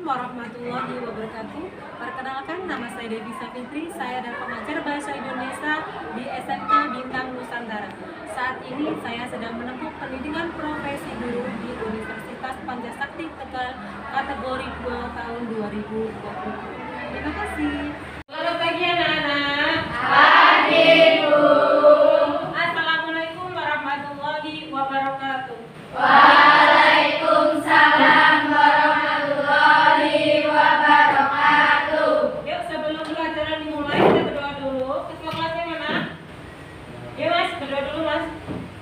warahmatullahi wabarakatuh. Perkenalkan, nama saya Devi Safitri. Saya adalah pengajar Bahasa Indonesia di SMK Bintang Nusantara. Saat ini saya sedang menempuh pendidikan profesi guru di Universitas Pancasakti Tegal kategori 2 tahun 2020. Terima kasih. Selamat pagi anak-anak. Pagi, Bu. Assalamualaikum warahmatullahi wabarakatuh. Waalaikumsalam warahmatullahi wabarakatuh. Yuk, sebelum pelajaran dimulai kita berdoa dulu. Ketua kelasnya mana? Yuk Mas, berdoa dulu Mas.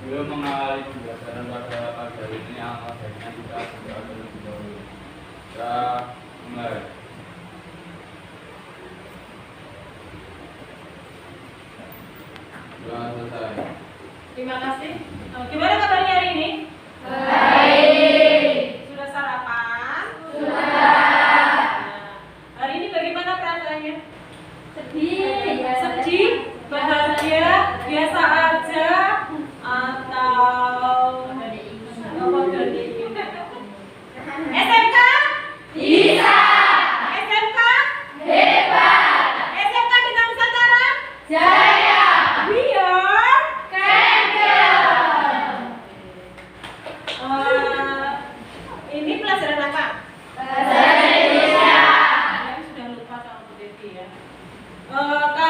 Belum mengawali pembelajaran pada pagi hari ini, alangkah baiknya kita berdoa terlebih dahulu. Kita mulai. Doa selesai. Terima kasih. Gimana kabarnya hari ini? Baik. Sudah sarapan? Sudah. Nah, hari ini bagaimana perasaannya? Sedih. Sedih? Bahagia? Biasa aja? Atau SMK? Bisa. SMK? Hebat. SMK Bintang Nusantara? Jaya. We are Keren. ini pelajaran apa? Bahasa Indonesia. Saya sudah lupa sama Bu Devi ya.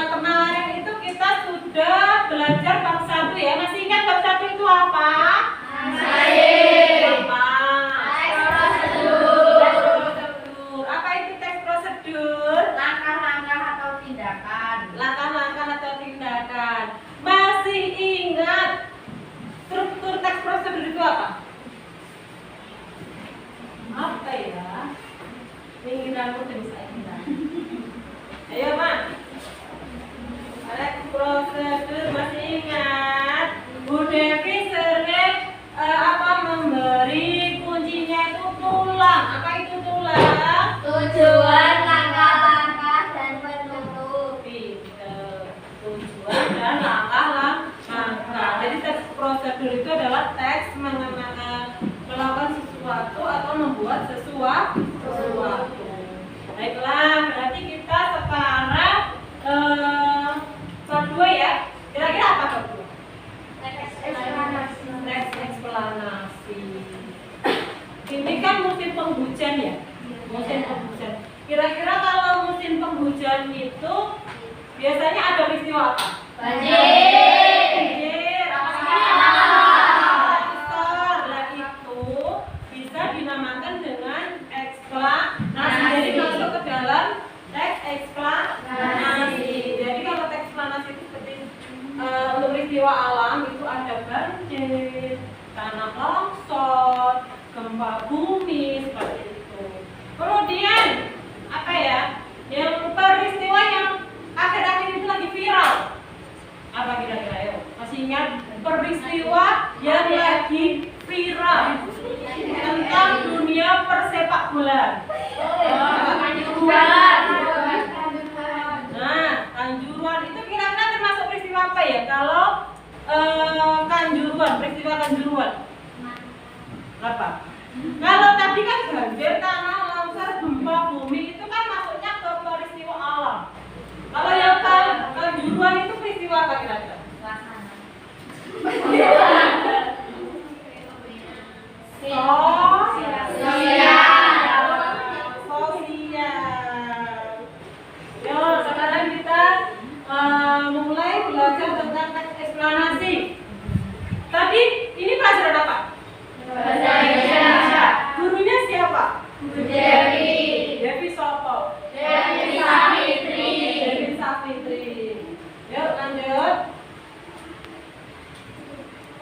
Kemarin itu kita sudah belajar bab 1 ya. Masih ingat bab 1 itu apa? Masih. Apa? Teks prosedur. Teks prosedur. Apa itu teks prosedur? Langkah-langkah atau tindakan. Langkah-langkah atau tindakan. Masih ingat struktur teks prosedur itu apa? Apa ya? Inginanmu bisa ingat. Ayo Mak. Teks prosedur masih ingat? Bu Devi sering memberi kuncinya itu tulang. Apa itu tulang? Tujuan, langkah-langkah, dan penutup. Tujuan dan langkah-langkah. Jadi teks prosedur itu adalah teks melakukan sesuatu atau membuat sesuatu. Baiklah, berarti kita sekarang bab 2 ya. Kira-kira apa bab 2? Teks eksplanasi. Teks eksplanasi. Ini kan musim penghujan ya. Musim penghujan. Kira-kira kalau musim penghujan itu biasanya ada peristiwa apa? Banjir. Nah, itu bisa dinamakan dengan eksplanasi. Jadi masuk ke dalam teks eksplanasi. Jadi kalau teks eksplanasi itu seperti untuk peristiwa alam itu ada banjir, tanah longsor, gempa bumi seperti itu. Kemudian apa ya? Yang peristiwa yang akhir-akhir itu lagi viral. Apa kira-kira ya? Masih ingat peristiwa yang lagi viral tentang dunia persepak bolaan? Nah, Kanjuruhan itu kira-kira termasuk peristiwa apa ya? Kalau Kanjuruhan, peristiwa Kanjuruhan apa? Kalau tadi kan banjir, tanah longsor, gempa bumi itu kan masuknya ke peristiwa alam. Kalau yang Kanjuruhan itu peristiwa apa kira-kira? Sosial. Yuk, sekarang kita mulai belajar tentang teks eksplanasi. Tadi ini pelajaran apa? Bahasa Indonesia. Gurunya siapa? Bu Devi. Devi Sopo. Devi Safitri. Devi Safitri. Yuk lanjut.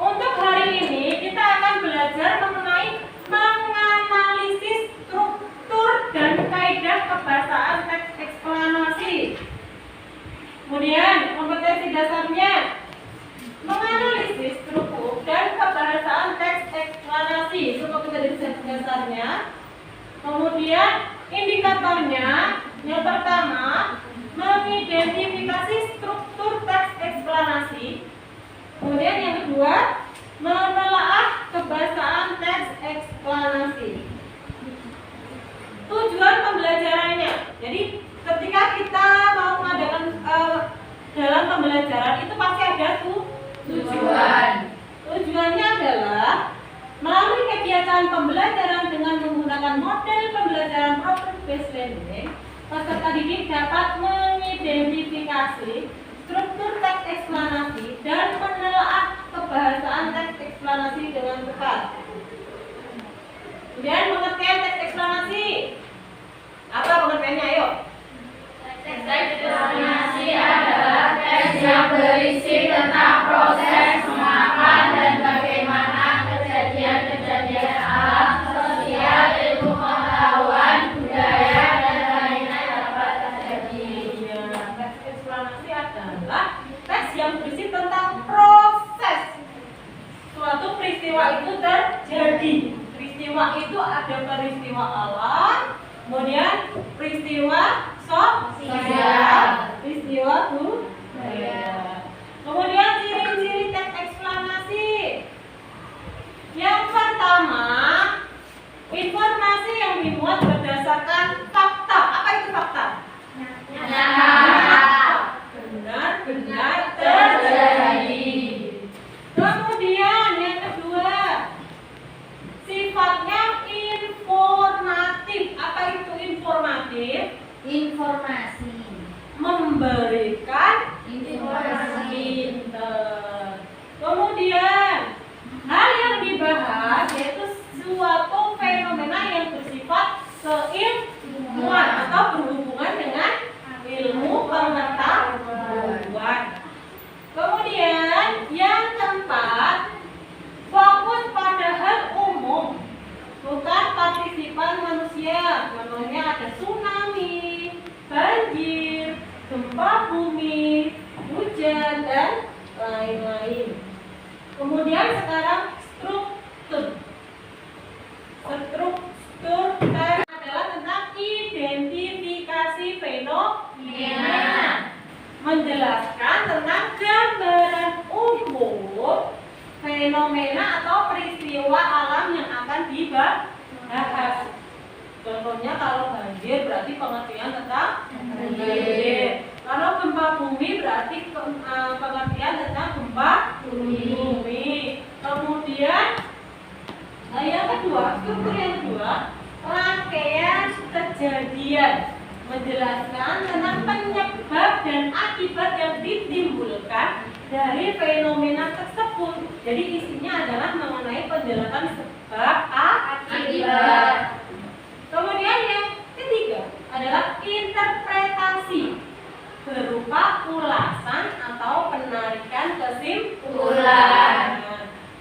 Untuk hari ini kita akan belajar mengenai menganalisis struktur dan kaidah kebahasaan teks eksplanasi. Kemudian kompetensi dasarnya menganalisis struktur dan kebahasaan teks eksplanasi. Itu kompetensi dasarnya. Kemudian indikatornya yang pertama mengidentifikasi struktur teks eksplanasi. Kemudian yang kedua menelaah kebahasaan teks eksplanasi. Tujuan Jadi ketika kita mau mengadakan dalam pembelajaran itu pasti ada tujuan. Tujuannya adalah melalui kegiatan pembelajaran dengan menggunakan model pembelajaran project based learning, peserta didik dapat mengidentifikasi struktur teks eksplanasi dan menelaah kebahasaan teks eksplanasi dengan tepat. Kemudian pengertian teks eksplanasi. Apa pengertiannya? Ayo. Teks eksplanasi adalah teks yang berisi tentang proses mengapa dan bagaimana kejadian-kejadian alam, sosial, ilmu pengetahuan, budaya, dan lainnya dapat terjadi. Teks eksplanasi adalah teks yang berisi tentang proses suatu peristiwa itu terjadi. Peristiwa itu ada peristiwa alam, kemudian peristiwa sosial, peristiwa budaya. Kemudian ciri-ciri teks eksplanasi. Yang pertama, informasi yang dimuat berdasarkan fakta. Apa itu fakta? Benar-benar terjadi. Kemudian yang kedua, sifatnya informatif. Apa itu informatif? Informasi. Memberikan Informasi. Kemudian hal yang dibahas yaitu suatu fenomena yang bersifat keilmuan atau berhubungan dengan ilmu pengetahuan. Kemudian yang keempat, fokus pada hal umum, bukan partisipan manusia. Contohnya ada tsunami, banjir, gempa bumi, hujan, dan lain-lain. Kemudian sekarang struktur. Struktur teks adalah tentang identifikasi fenomena, menjelaskan tentang gambaran umum fenomena atau peristiwa alam yang akan dibahas. Contohnya kalau banjir berarti pengertian tentang banjir. Kalau gempa bumi berarti pengertian tentang gempa bumi. Kemudian yang kedua, struktur yang kedua, rangkaian kejadian, menjelaskan tentang penyebab dan akibat yang ditimbulkan dari fenomena tersebut. Jadi isinya adalah mengenai penjelasan sebab akibat. Kemudian yang ketiga adalah interpretasi, berupa ulasan atau penarikan kesimpulan.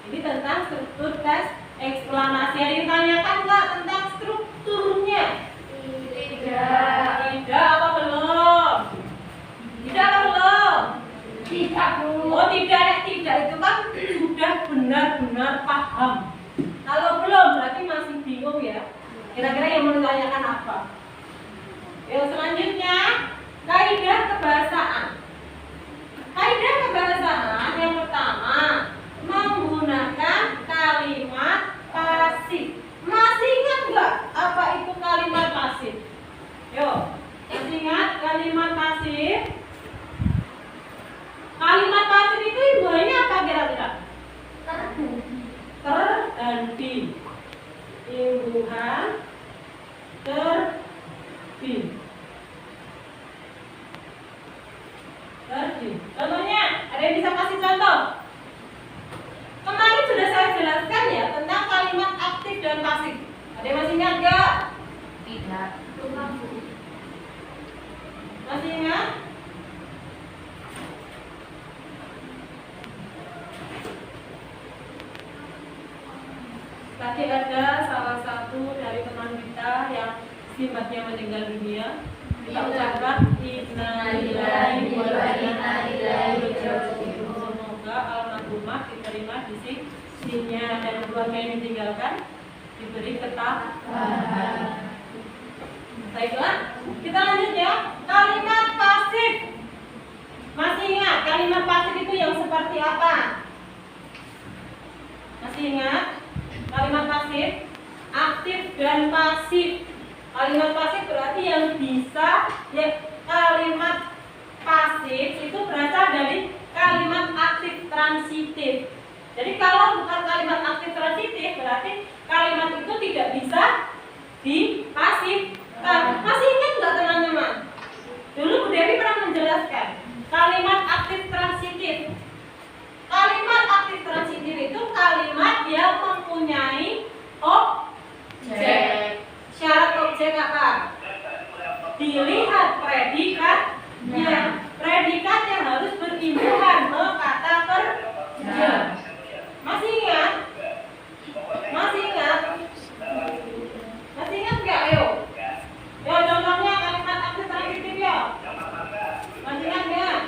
Ini tentang struktur teks eksplanasi. Ada yang ditanyakan nggak tentang strukturnya? Tidak apa belum? Tidak apa belum? Tidak, Bu. Oh tidak itu kan sudah benar-benar paham. Kalau belum berarti masih bingung ya. Kira-kira yang mau ditanyakan apa? Yang selanjutnya, kaidah kebahasaan. Kaidah kebahasaan yang pertama, menggunakan kalimat pasif. Masih ingat nggak apa itu kalimat pasif? Yo, masih ingat kalimat pasif? Kalimat pasif itu hubungannya apa kira-kira? Terhenti. Imbuhan terhenti. Contohnya, ada yang bisa kasih contoh? Kemarin sudah saya jelaskan ya tentang kalimat aktif dan pasif. Ada yang masih ingat nggak? Tidak. Masih ingat? Tadi ada salah satu dari teman kita yang sifatnya meninggal dunia. Kita ucapkan innalillahi wa inna ilaihi raji'un. Semoga almarhumah diterima di sisinya dan keluarga yang ditinggalkan diberi ketabahan. Baiklah, kita lanjut ya. Kalimat pasif. Masih ingat kalimat pasif itu yang seperti apa? Masih ingat? Kalimat pasif, aktif dan pasif. Kalimat pasif berarti yang bisa ya, kalimat pasif itu berasal dari kalimat aktif transitif. Jadi kalau bukan kalimat aktif transitif berarti kalimat itu tidak bisa dipasifkan. Masih ingat nggak teman-teman? Dulu Bu Dewi pernah menjelaskan kalimat aktif transitif. Kalimat aktif transitif itu kalimat yang mempunyai objek. Syarat objek apa? Dilihat predikatnya. Predikat yang harus berimbuhan ke kata kerja. Masih ingat? Masih ingat? Masih ingat nggak? Ayo. Ya contohnya kalimat aktif transitif ya. Masih ingat nggak?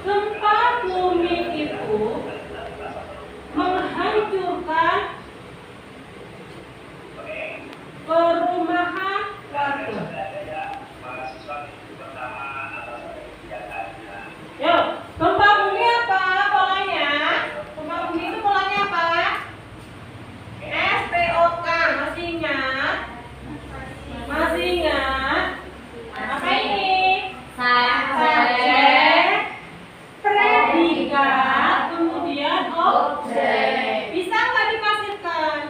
Gempa bumi itu menghancurkan perumahan warga. Yo, gempa bumi apa polanya? Gempa bumi itu polanya apa? SPOK. Masih ingat? Masih ingat? Apa ini? Subjek, predikat, kemudian objek. Bisa nggak dipasifkan?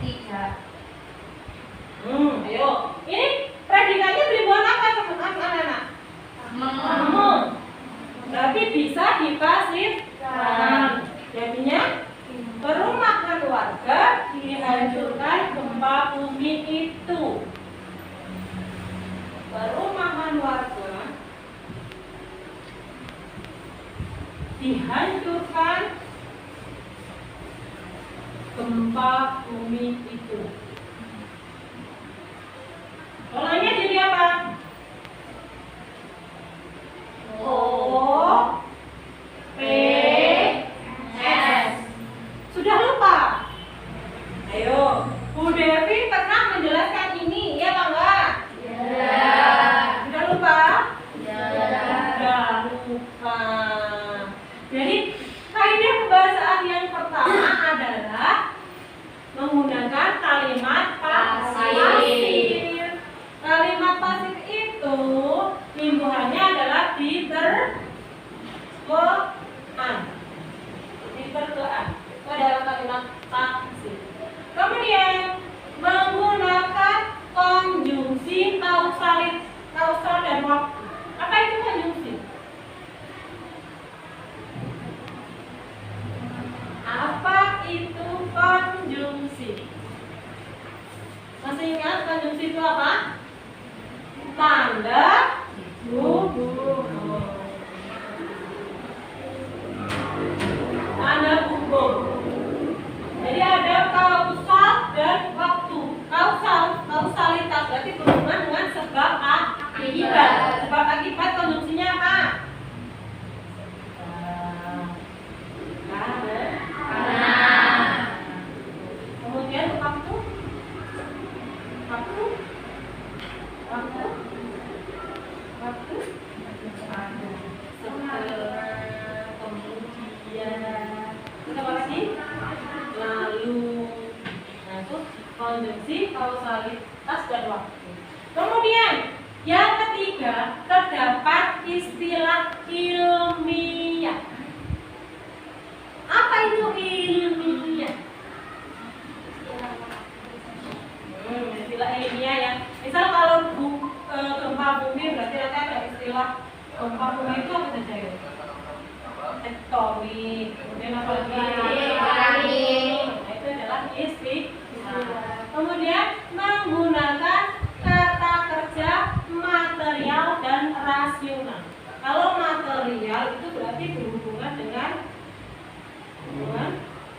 Tidak. Ayo. Ini predikatnya beribuan apa anak-anak? Berarti bisa dipasifkan. Jadinya perumahan warga dihancurkan gempa bumi itu. Perumahan warga dihancurkan gempa bumi itu. Polanya jadi apa? O P S. Sudah lupa? Ayo, Bu Devi pernah menjelaskan ini, ya Pak enggak? Ya. Sudah lupa? Ya. Sudah lupa. Jadi kaidah pembahasaan yang pertama adalah menggunakan kalimat pasif. Kalimat pasif itu imbuhannya adalah diterkaan. Diterkaan. Itu adalah kalimat pasif. Kemudian menggunakan konjungsi kausal dan waktu. Apa itu konjungsi? Apa itu konjungsi? Masih ingat konjungsi itu apa? Tanda hubung. Tanda hubung. Jadi ada kausal dan waktu. Kausalitas berarti berhubungan dengan sebab akibat. Sebab akibat konjungsinya apa? Kemudian waktu. Kemudian apa lagi? Lalu. Nah itu konjungsi, kausalitas dan waktu. Kemudian yang ketiga terdapat istilah ilmiah. Apa itu ilmiah? Istilah ilmiah ya. Misal kalau gempa bumi berarti ada istilah gempa bumi itu apa saja ya? Tektonik. Kemudian apa lagi? Itu adalah istilah. Kemudian menggunakan kata kerja material dan rasional. Kalau material itu berarti berhubungan dengan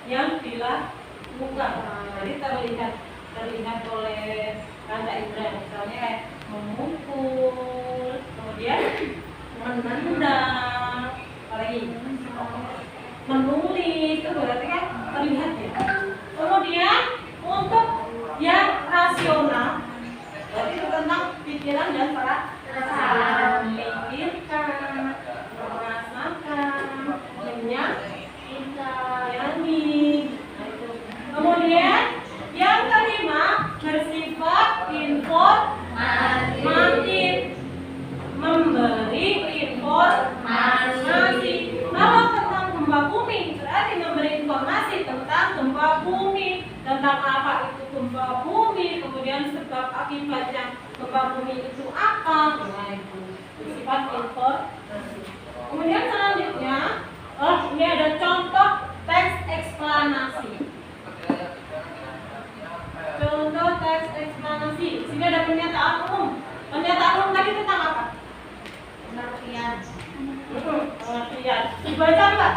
yang dilakukan. Jadi terlihat oleh kaca indera, misalnya kayak memukul, kemudian menendang, apalagi menulis, itu berarti kan terlihat ya. Kemudian untuk yang rasional, berarti itu tentang pikiran dan perasaan, memikirkan, merasakan, menyakitkan, tentang apa itu gempa bumi, kemudian sebab akibatnya gempa bumi itu apa, nah itu sifat informasi. Kemudian selanjutnya, ini ada contoh teks eksplanasi. Contoh teks eksplanasi. Sini ada pernyataan umum. Pernyataan umum tadi tentang apa? Pengertian. Pengertian. Dibaca enggak?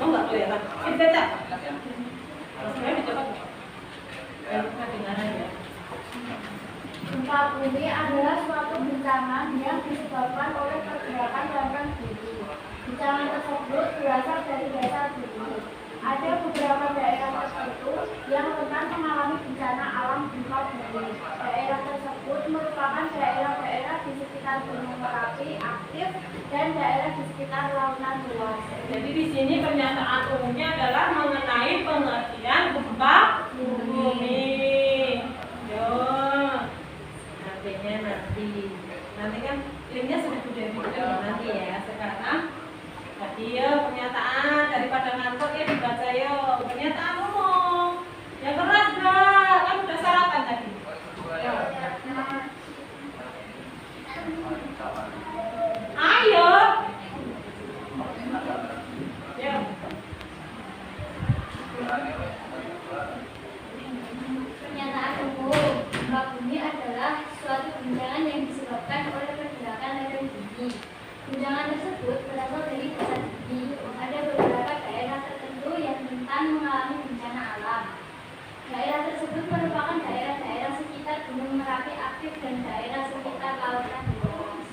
Oh, enggak kelihatan. Dibaca. Sebenarnya dicoba. Kedengaran ya. Gempa bumi adalah suatu bencana yang disebabkan oleh pergerakan lempeng bumi. Bencana tersebut berasal dari dasar bumi. Ada beberapa daerah tertentu yang rentan mengalami bencana alam gempa bumi. Daerah tersebut merupakan daerah-daerah di sekitar Gunung Merapi aktif dan daerah di sekitar lautan luas. Jadi di sini pernyataan umumnya adalah mengenai pengertian gempa bumi. Yo, artinya nanti kan linknya sudah nanti ya. Sekarang tadi ya pernyataan daripada ngantuk ya dibaca yo. Pernyataan umum. Yang keras enggak? Kan udah sarapan tadi. Yo. Ayo. Yo. Pernyataan umum, gempa bumi adalah suatu guncangan yang disebabkan oleh pergerakan lempeng bumi. Guncangan tersebut berasal dari dasar bumi. Ada beberapa daerah tertentu yang rentan mengalami bencana alam. Daerah tersebut merupakan daerah-daerah sekitar Gunung Merapi aktif dan daerah sekitar lautan luas.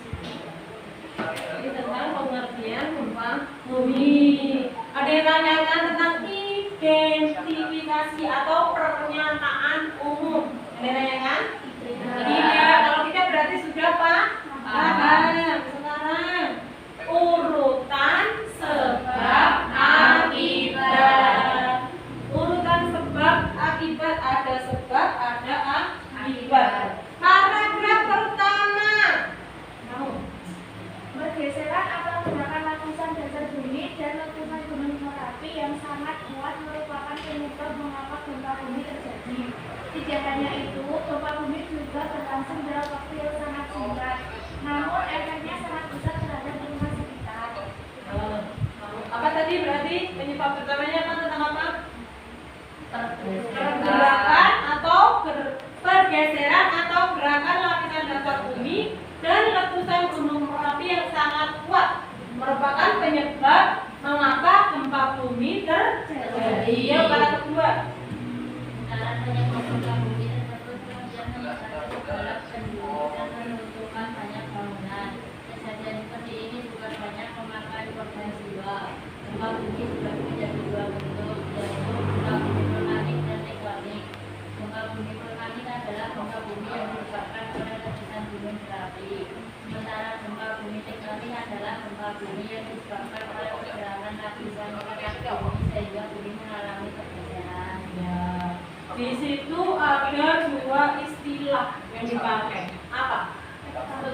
Ini tentang pengertian gempa bumi. Ada yang tanyakan tentang identifikasi atau pernyataan umum. Ada yang tanyakan? Tidak. Kalau tidak berarti sudah paham. Sekarang urutan sebab akibat. Urutan sebab akibat, ada sebab, ada akibat. Paragraf pertama. Mau? Pergeseran atau gerakan lapisan dasar bumi dan letusan Gunung Merapi yang sangat kuat merupakan penyebab mengapa gempa bumi terjadi. Tidak hanya itu, gempa bumi juga berlangsung dalam waktu yang sangat singkat. Namun efeknya sangat besar terhadap lingkungan sekitar. Apa tadi berarti penyebab pertamanya apa tentang apa? Pergerakan atau pergeseran atau gerakan lapisan dasar bumi dan letusan Gunung Merapi yang sangat kuat merupakan penyebab mengapa gempa bumi terjadi. Yang kedua. Karena penyebab gempa bumi tersebut kemudian meningkatkan segala penduduk dan menunjukkan banyak bangunan. Kejadian seperti ini juga banyak memakan korban jiwa. Gempa bumi dibagi menjadi dua bentuk, yaitu gempa bumi vulkanik dan tektonik. Gempa bumi vulkanik adalah gempa bumi yang disebabkan oleh letusan gunung berapi. Sementara gempa bumi tektonik adalah gempa bumi yang disebabkan oleh pergerakan lapisan atas bumi sehingga bumi mengalami pergeseran. Ya. Di situ ada dua istilah yang dipakai. Apa?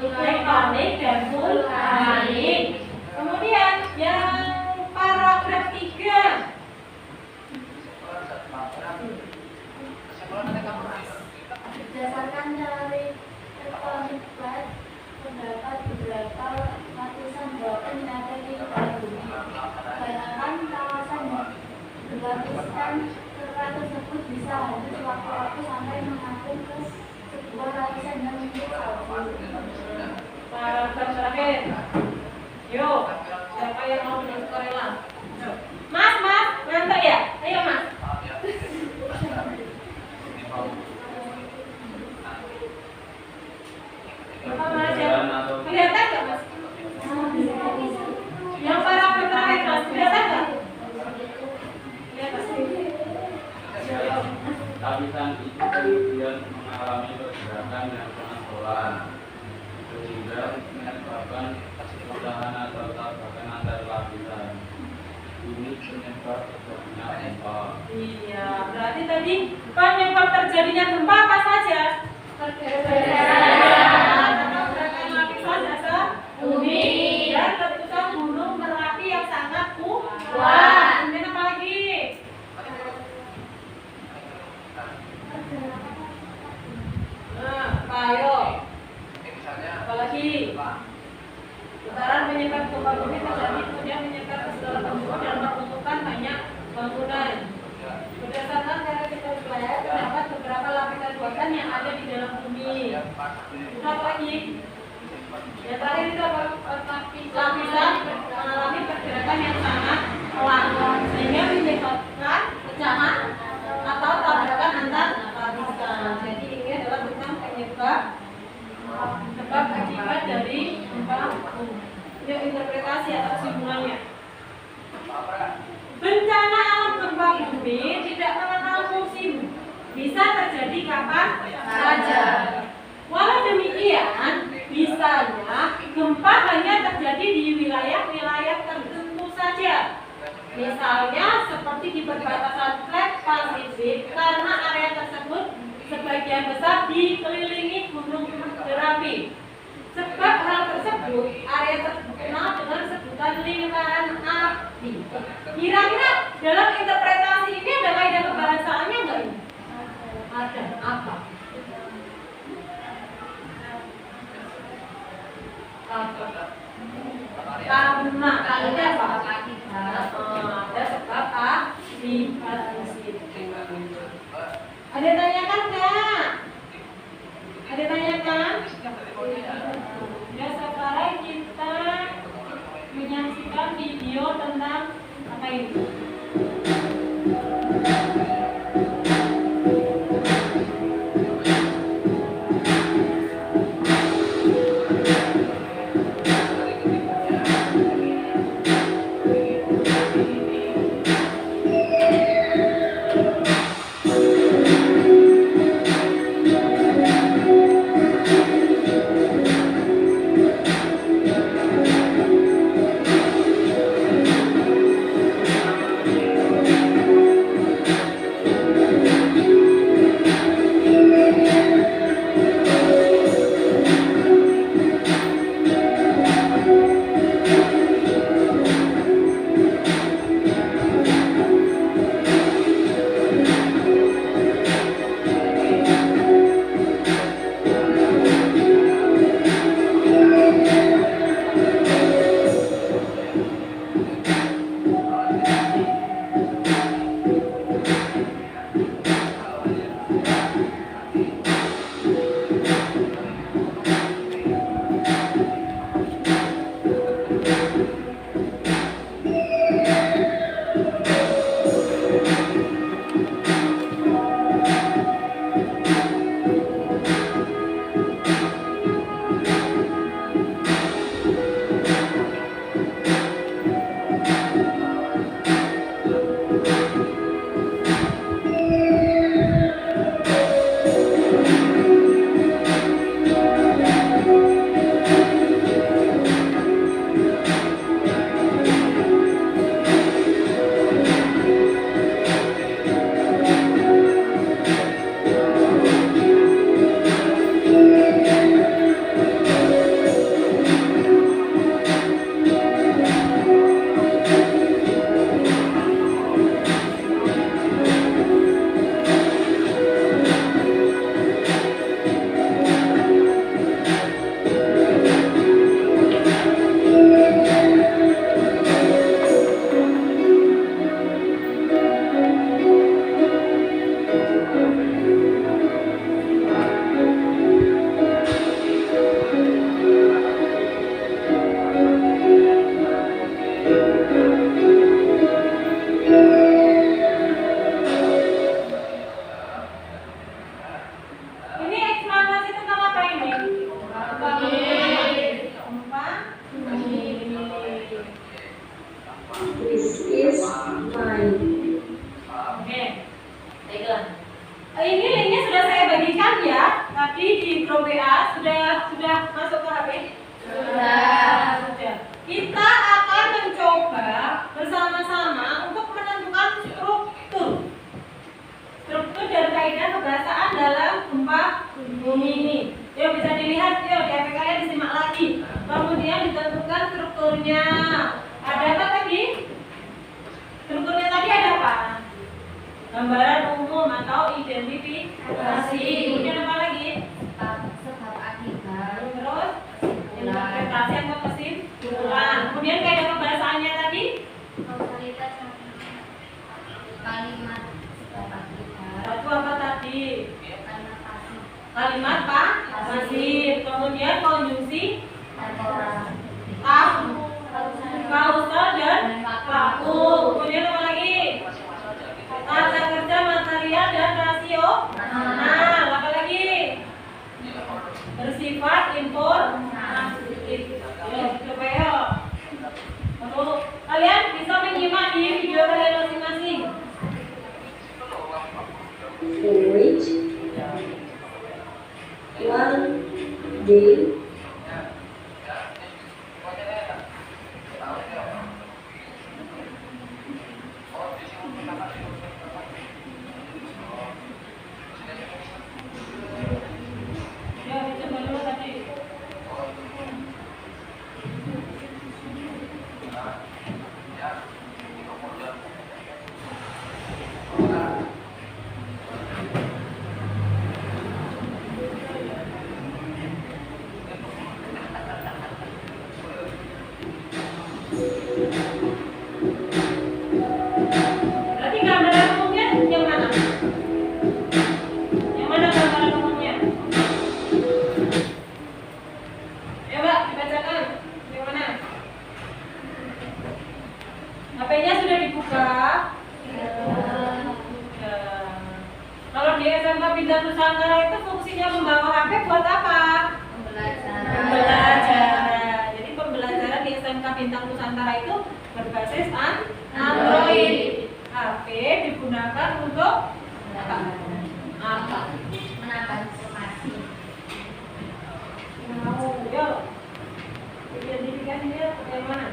Tektonik dan vulkanik. Kemudian yang paragraf 3. Berdasarkan teori tektonik plate, terdapat beberapa lapisan bawaan yang ada di dalam bumi. Bayangkan kawasan yang berlapiskan kerak tersebut bisa hancur sewaktu-waktu sampai mengapung ke sebuah lapisan yang lebih salju. Paragraf terakhir. Yo, siapa yang mau menulis korela? Mas, ngantuk ya? Ayo mas. Apa mas? Kelihatan nggak mas? Yang paragraf terakhir mas, kelihatan nggak? Lapisan itu kemudian mengalami pergerakan yang sangat pelan sehingga menyebabkan pecahan atau tabrakan antar lapisan. Ini penyebab terjadinya gempa. Iya, berarti tadi penyebab terjadinya gempa apa saja? Pergeseran atau gerakan lapisan dasar bumi dan letusan Gunung Merapi yang sangat kuat. Kemudian apa lagi? Apa lagi? Ya terakhir itu apa? Lapisan mengalami pergerakan yang sangat pelan sehingga menyebabkan pecahan atau tabrakan antar lapisan. Jadi ini adalah tentang penyebab akibat dari gempa bumi. Yuk interpretasi atau kesimpulannya. Bencana alam gempa bumi tidak mengenal musim, bisa terjadi kapan saja. Walau demikian, misalnya gempa hanya terjadi di wilayah-wilayah tertentu saja. Misalnya seperti di perbatasan flat Pasifik karena area tersebut sebagian besar dikelilingi gunung berapi. Sebab hal tersebut, area tersebut dikenal dengan sebutan lingkaran api. Kira-kira dalam interpretasi ini ada kaidah kebahasaannya enggak ini? Ada. Apa? Karena ada apa? Ada sebab akibat di situ. Ada tanyakan nggak? Ada tanyakan? Ya sekarang kita menyaksikan video tentang apa ini? Ini linknya sudah saya bagikan ya. Tadi di grup WA sudah masuk ke HP? Sudah. Kita akan mencoba bersama-sama untuk menentukan struktur dan kaidah kebahasaan dalam gempa bumi ini. Yuk bisa dilihat, yuk di HP kalian disimak lagi. Kemudian ditentukan strukturnya. Ada apa tadi? Strukturnya tadi ada apa? Gambaran umum atau identifikasi. Kemudian apa lagi? Sebab akibat. Terus interpretasi atau kesimpulan. Kemudian kaidah kebahasaannya tadi? Kausalitas kalimat sebab akibat. Satu apa tadi? Kalimat pasif. Kalimat pasif. masif. Kemudian konjungsi temporal, kausal dan vakum. Kemudian apa lagi? Tata kerja material dan rasio. Nah, apa lagi? Bersifat informatif. Ya, coba ya. Lalu, kalian bisa menyimak di video kalian masing-masing. Language 1D Ya, coba dulu tadi. Berarti gambaran umumnya yang mana? Yang mana gambaran umumnya? Ya, Mbak, dibacakan. Yang mana? HP-nya sudah dibuka? Ya. Kalau di SMK Bintang Nusantara itu fungsinya membawa HP buat apa? Pembelajaran. Jadi pembelajaran di SMK Bintang Nusantara itu berbasis Android. HP digunakan untuk apa? menambah informasi. Yuk. Identifikasinya yang mana?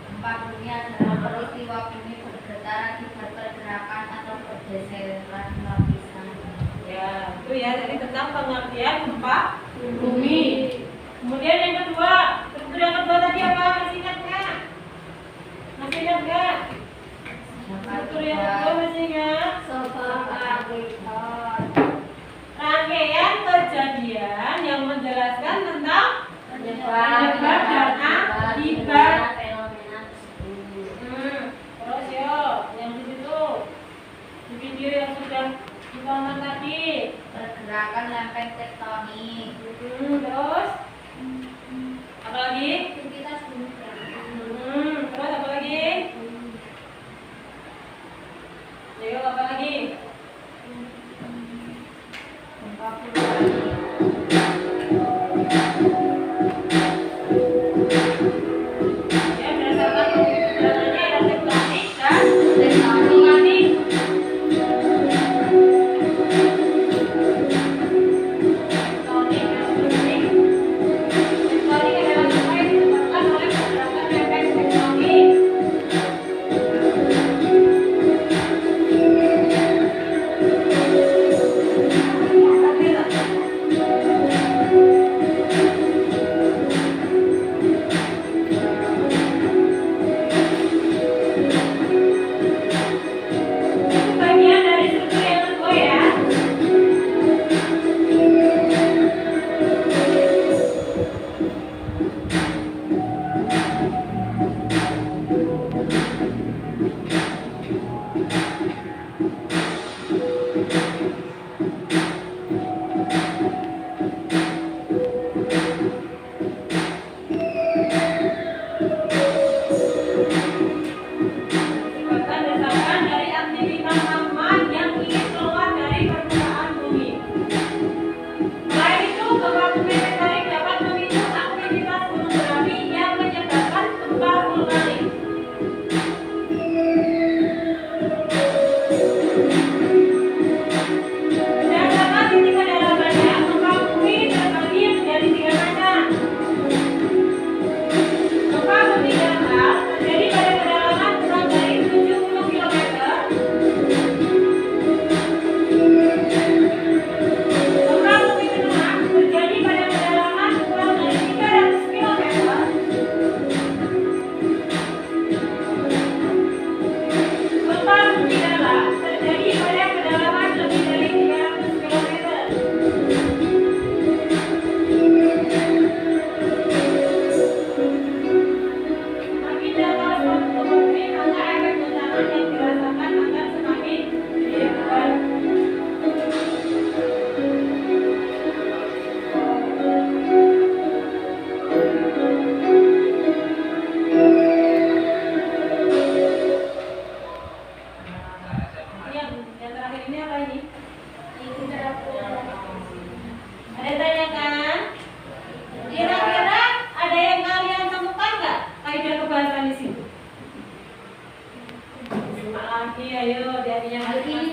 Gempa bumi adalah peristiwa bumi bergetar akibat pergerakan atau pergeseran lapisan. Ya, itu ya. Jadi tentang pengertian gempa bumi. Kemudian yang kedua, struktur yang kedua tadi apa? Masih ingat nggak? Masih ingat nggak? Struktur yang kedua masih ingat? Rangkaian kejadian yang menjelaskan tentang penyebab dan akibat. fenomena tersebut. Terus yo, yang di situ di video yang sudah ditonton tadi. Pergerakan lempeng tektonik. Terus apa lagi? Aktivitas gunung berapi. Terus apa lagi? Ayo apa lagi? Gempa vulkanik. Ya, berdasarkan datanya ada tektonik dan vulkanik. Tektonik dan vulkanik. Tektonik adalah gempa yang disebabkan oleh pergerakan lempeng tektonik. Oke,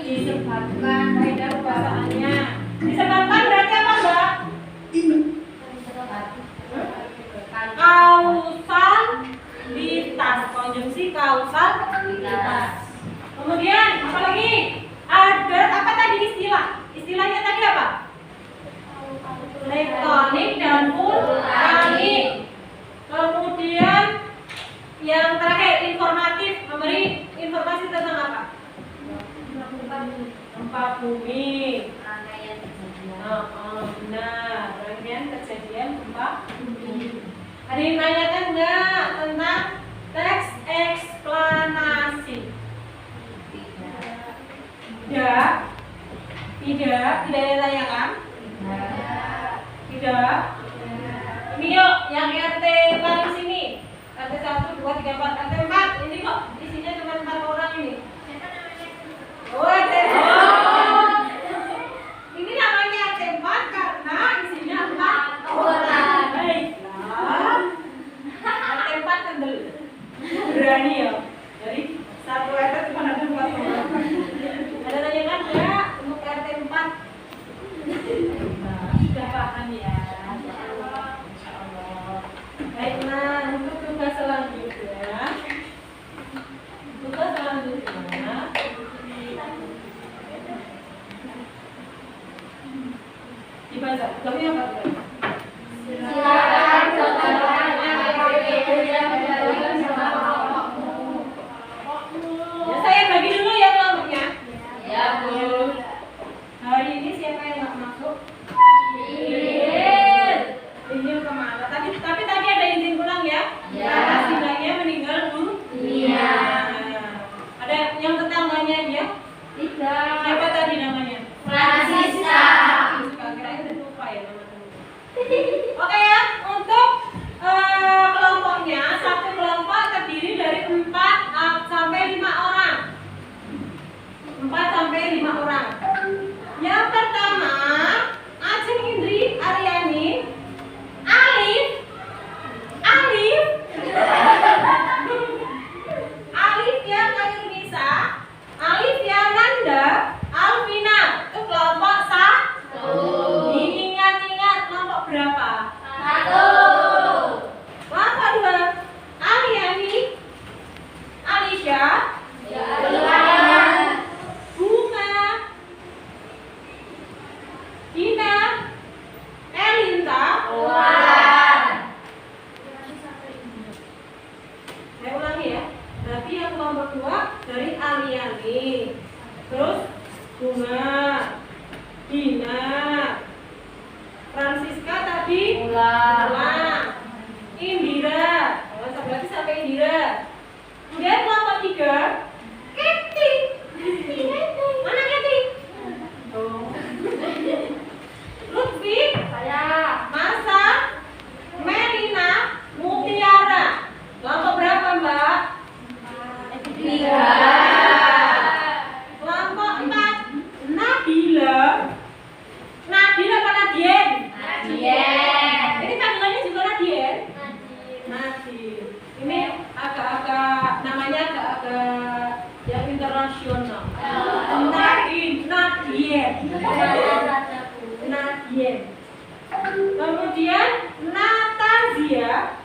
disebabkan Kaidah pembahasannya. Disebabkan berarti apa, Mbak? Kausalitas, konjungsi kausalitas. Kemudian apa lagi? Ada apa tadi istilah? Istilahnya tadi apa? Tektonik dan vulkanik. Kemudian yang terakhir informatif, memberi informasi tentang apa? Gempa bumi. Nah, rangkaian kejadian gempa bumi. Ada yang nanyakan nggak tentang teks eksplanasi? Tidak ditanyakan? Tidak. Ini yuk, yang RT paling sini. RT 1, 2, 3, 4, RT 4. Ini kok isinya cuma 4 orang ini. Oh, RT 4. Ini namanya RT 4 karena isinya 4 orang. Baiklah. RT 4 kendel. Berani ya. Jadi satu RT cuma ada 4 orang. Ada tanyakan enggak untuk RT 4? Sudah paham ya. Baiklah, untuk tugas selanjutnya. Dibaca. Tugasnya apa? silakan contohkan aktivitas yang berkaitan sama kelompokmu. Ya, saya bagi dulu ya kelompoknya. Ya, Bu. Hari ini siapa yang nggak masuk? Izin kemana? Tapi tadi ada izin pulang ya? Ya. Karena sidangnya meninggal dunia. Ada yang tetangganya dia? Tidak. Siapa tadi namanya? Francisca. Kira-kira udah lupa ya teman-teman. Oke ya, untuk kelompoknya satu kelompok terdiri dari 4 sampai 5 orang. 4 sampai 5 orang. Yang pertama, Ajeng Indri Aryani, Alif, Alifia Nisa, Alifia Nanda, Alvina. Itu kelompok 1. Diingat-ingat kelompok berapa? 1. Kelompok 2, Aliani, Alisha, Bunga, Dina, Elinta. Saya ulangi ya. Berarti yang kelompok 2 dari Aliani. Terus Bunga, Dina, Francisca tadi ulang. Indira. Oh, berarti sampai Indira. Kemudian kelompok 3, Keti. Mana Keti? Oh. Lutfi, Masa, Melina, Mutiara. Kelompok berapa, Mbak? 3. Kelompok 4, Nabila. Nadine apa Nadien? Ini panggilannya juga Nadien? Nadine. Ini agak-agak namanya agak-agak yang internasional. Nadien. Kemudian Natazia,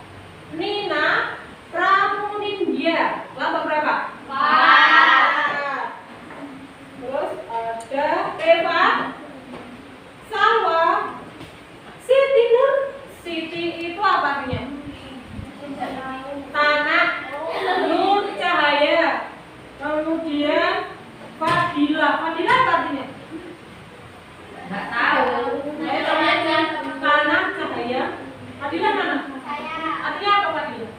Nina, Pramunindya. Kelompok berapa? 4. Terus ada Eva, Salwa, Siti Nur. Siti itu apa artinya? Tanah, Nur, cahaya. Kemudian Fadila. Fadila apa artinya? Enggak tahu. Tanah, cahaya. Fadila mana? Artinya apa Fadila?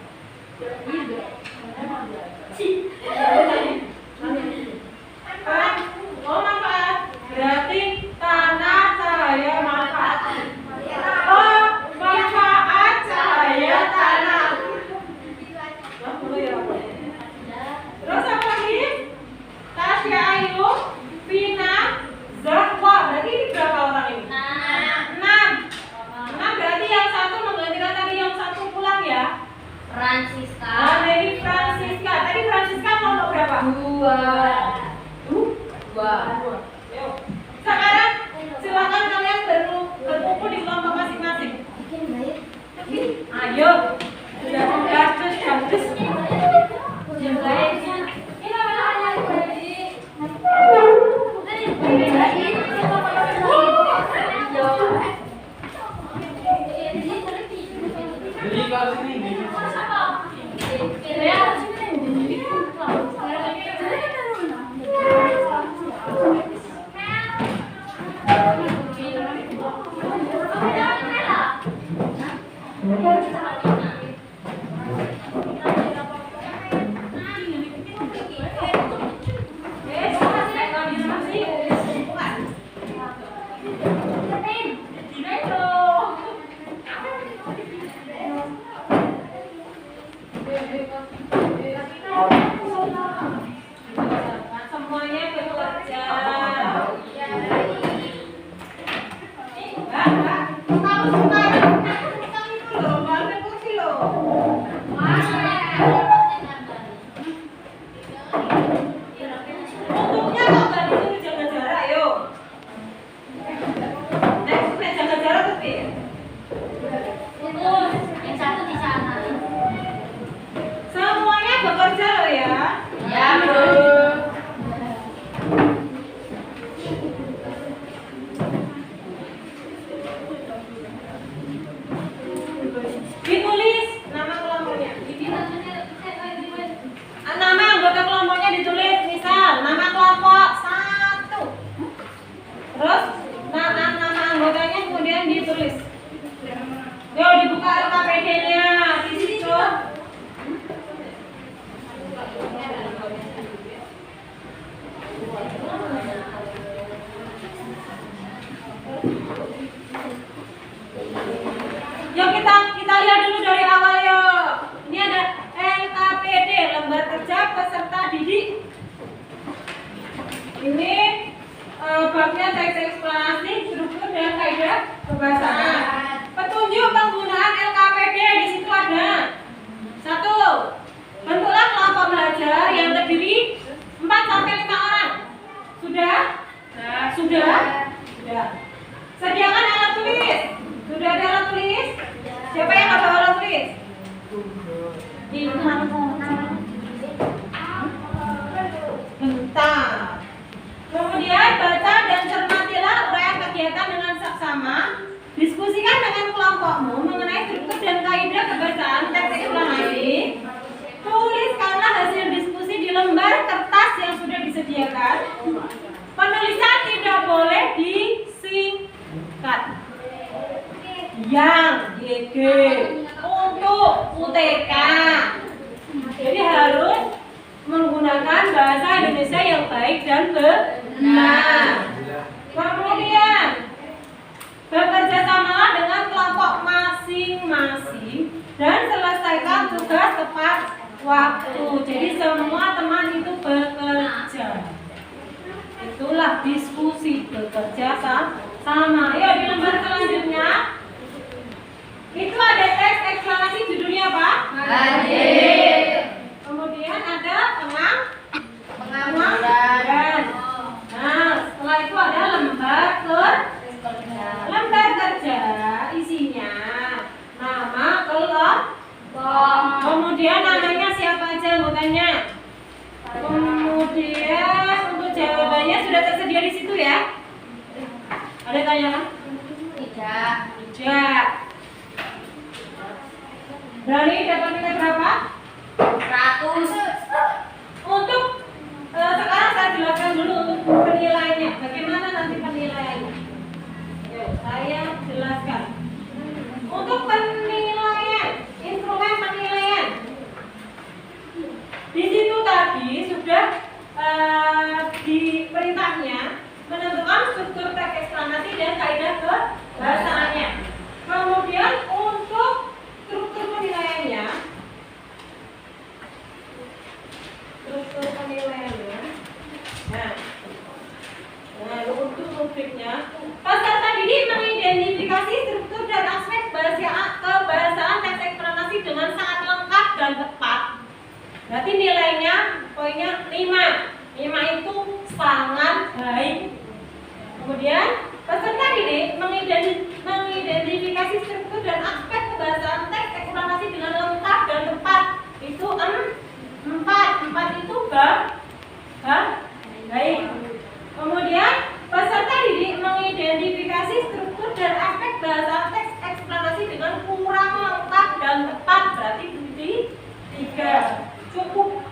Oh, manfaat. Berarti tanah, cahaya, manfaat. Oh, manfaat cahaya tanah. Terus apa lagi? Tasya Ayu, Vina, Yuk. Sekarang silakan kalian berkumpul di kelompok masing-masing. Ayo. Sudah terus bagus. Yang baik. Jadi kalau sini semuanya bekerja. Untuknya kok nggak disuruh jaga jarak, yuk. Jaga jarak tapi. Yang satu di sana. Semuanya bekerja loh ya. Ya, Bu. Ditulis nama kelompoknya. Nama anggota kelompoknya ditulis, misal nama kelompok 1. Terus nama anggotanya kemudian ditulis. Yuk dibuka LKPD-nya di situ. Yuk kita lihat dulu dari awal yuk. Ini ada LKPD, lembar kerja peserta didik. Ini babnya teks eksplanasi, struktur dan kaidah pembahasan. Petunjuk penggunaan LKPD di situ ada. 1. Bentuklah kelompok belajar yang terdiri 4 sampai 5 orang. Sudah? Sudah? Sudah. Sediakan alat tulis. Sudah ada alat tulis? Siapa yang ada alat tulis? Bentar. Kemudian baca dan cermatilah uraian kegiatan dengan saksama. Diskusikan dengan kelompokmu mengenai struktur dan kaidah kebahasaan teks eksplanasi. Tuliskanlah hasil diskusi di lembar kertas yang sudah disediakan. Penulisan tidak boleh disingkat. Yang YG untuk UTK. Jadi harus menggunakan bahasa Indonesia yang baik dan benar. Kemudian bekerja samalah dengan kelompok masing-masing dan selesaikan tugas tepat waktu. Jadi semua teman itu bekerja. Itulah diskusi bekerja sama. Yuk di lembar selanjutnya. Itu ada teks eksplanasi, judulnya apa? Hadir. Kemudian ada pengangguran. Nah, setelah itu ada lembar kerja isinya nama kelompok. Kemudian namanya siapa aja anggotanya. Kemudian untuk jawabannya sudah tersedia di situ ya. Ada tanyakan? Tidak. Berani dapat nilai berapa? 100. Untuk sekarang saya jelaskan dulu untuk penilaiannya. Bagaimana nanti penilaiannya? Yuk, saya jelaskan. Untuk penilaian, instrumen penilaian. Di situ tadi sudah di perintahnya menentukan struktur teks eksplanasi dan kaidah kebahasaannya. Kemudian untuk struktur penilaiannya, nah untuk rubriknya, peserta didik mengidentifikasi struktur dan aspek kebahasaan teks eksplanasi dengan sangat lengkap dan tepat. Berarti nilainya poinnya 5. 5 itu sangat baik. Kemudian peserta didik mengidentifikasi struktur dan aspek kebahasaan teks eksplanasi dengan lengkap dan tepat. Itu empat itu baik. Kemudian peserta didik mengidentifikasi struktur dan aspek bahasa teks eksplanasi dengan kurang lengkap dan tepat. Berarti bukti 3 cukup.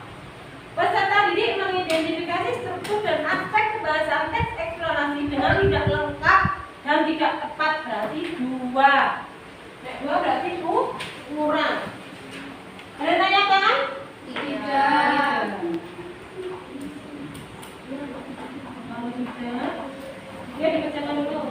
Peserta didik mengidentifikasi struktur dan aspek bahasa teks eksplanasi dengan tidak lengkap dan tidak tepat. Berarti 2. 2 berarti kurang. Ada tanyakan? Tidak. Kalau tidak, dia dikerjakan dulu.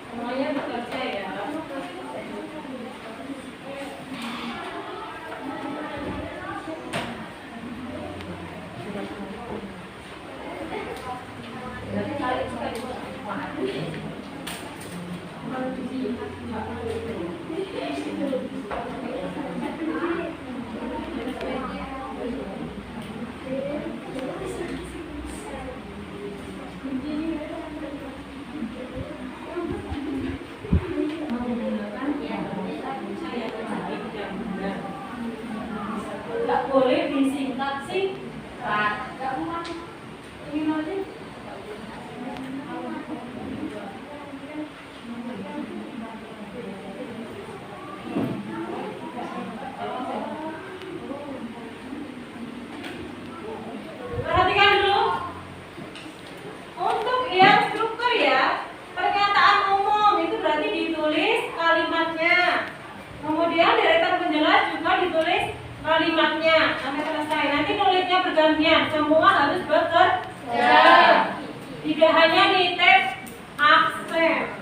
Semuanya bekerja ya. Nggak boleh disingkat singkat. Nggak mau ini nanti. Perhatikan dulu. Untuk yang struktur ya, pernyataan umum itu berarti ditulis kalimatnya. Kemudian deretan penjelas juga ditulis kalimatnya sampai selesai. Nanti nulisnya bergantian, semua harus bekerja. Tidak hanya nitip absen.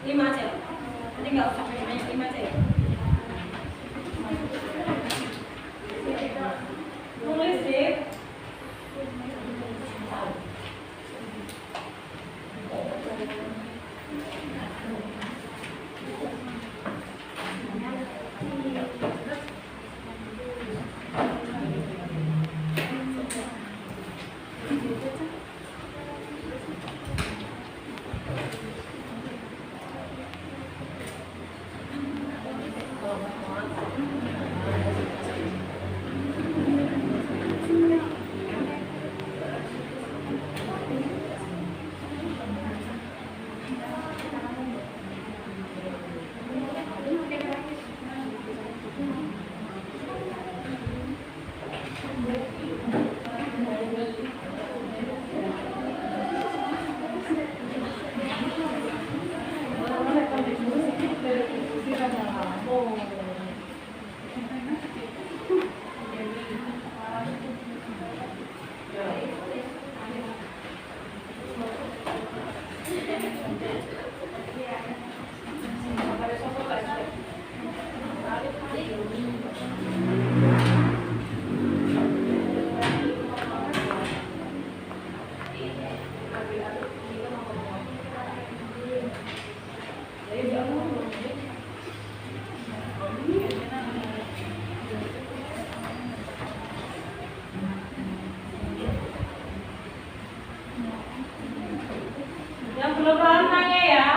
5 aja. Nanti nggak usah banyak 5 aja ya. Tulis deh. Yang belum paham tanya ya.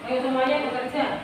Ayo semuanya bekerja.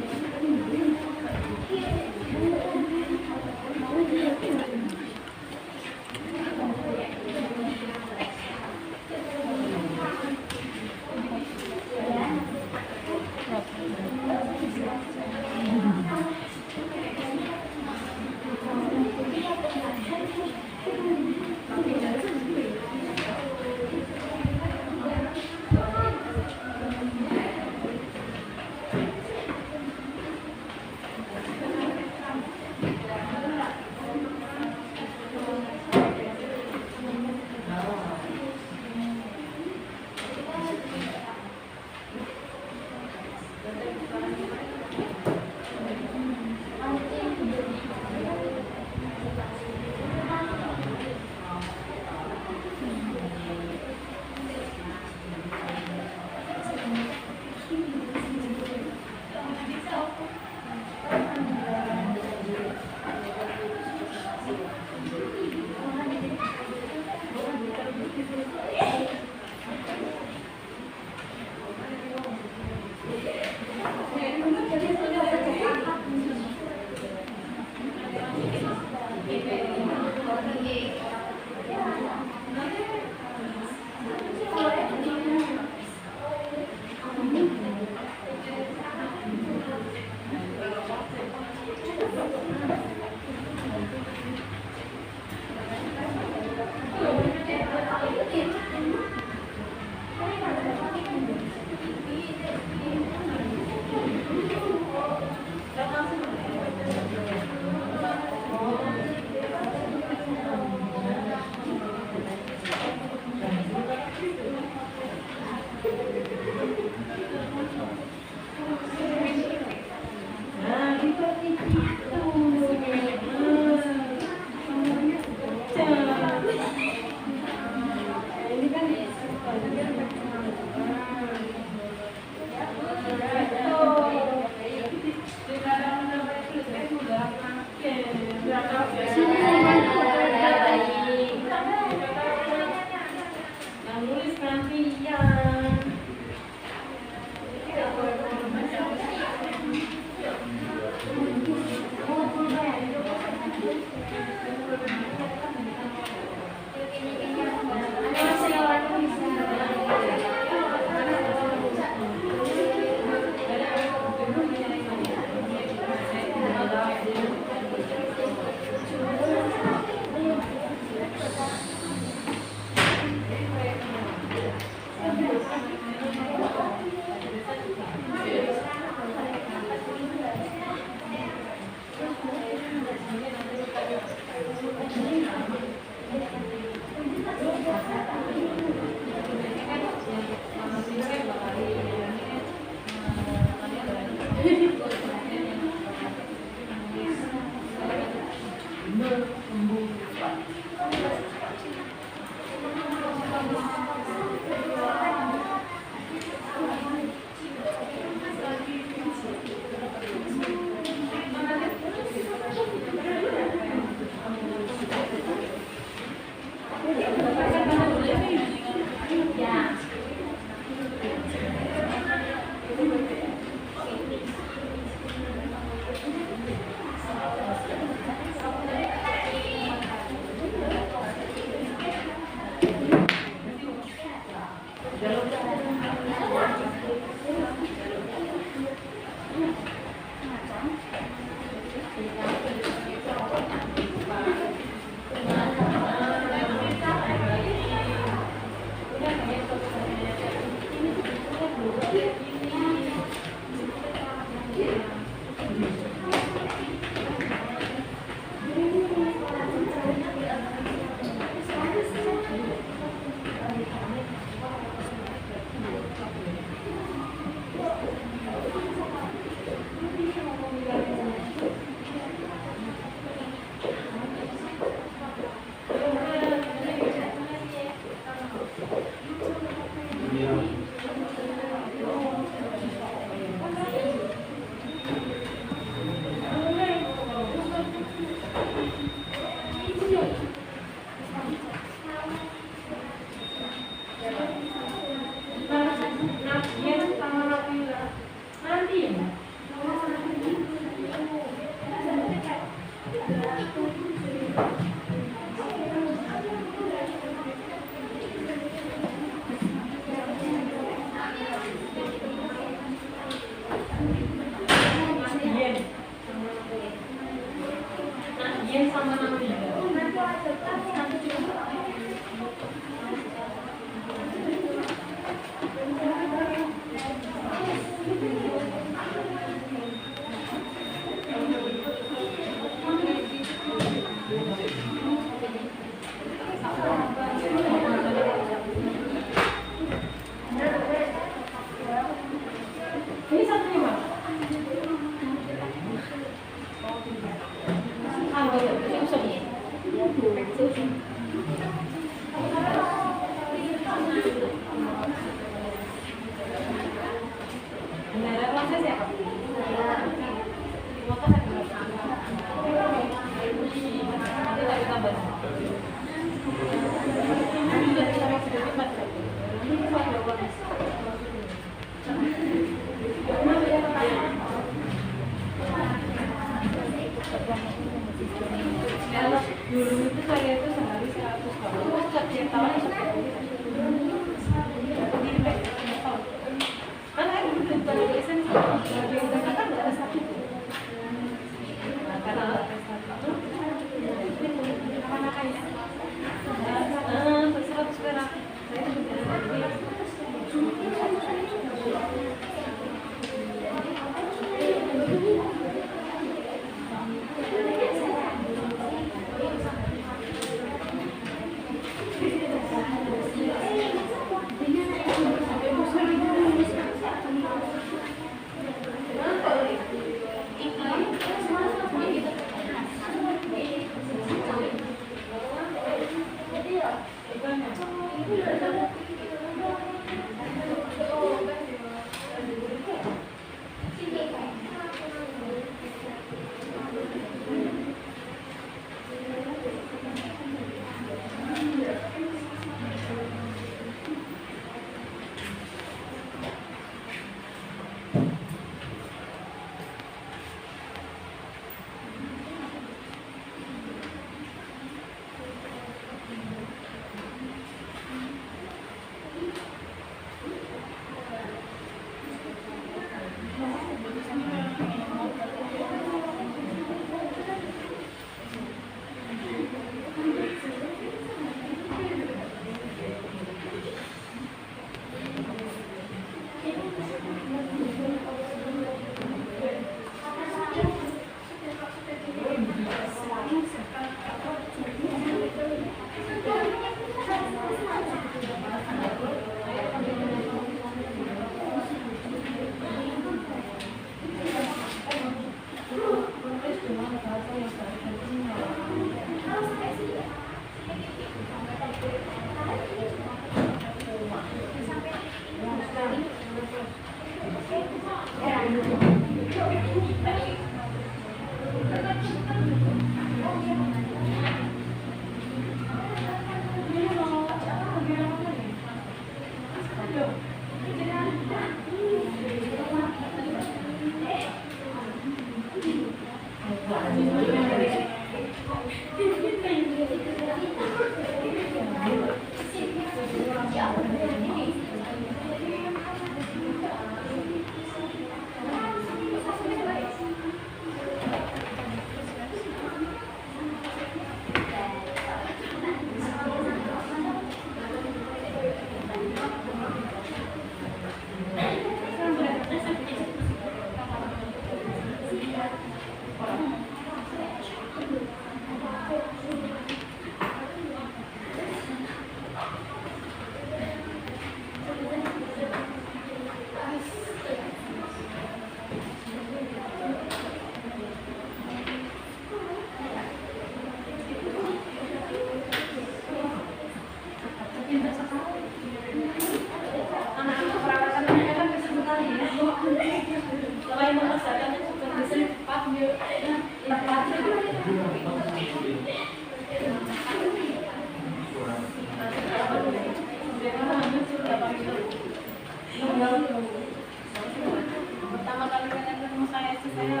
Pertama kali kalian ketemu saya sih saya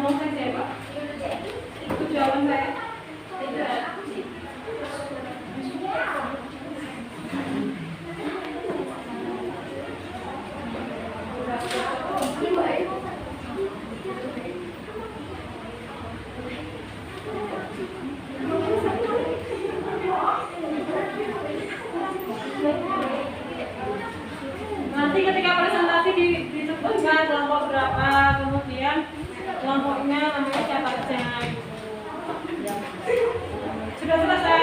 ngomong saya siapa? Itu jawaban saya. Nanti ketika presentasi disebutkan kelompok berapa, kemudian kelompoknya namanya siapa saja. Sudah selesai?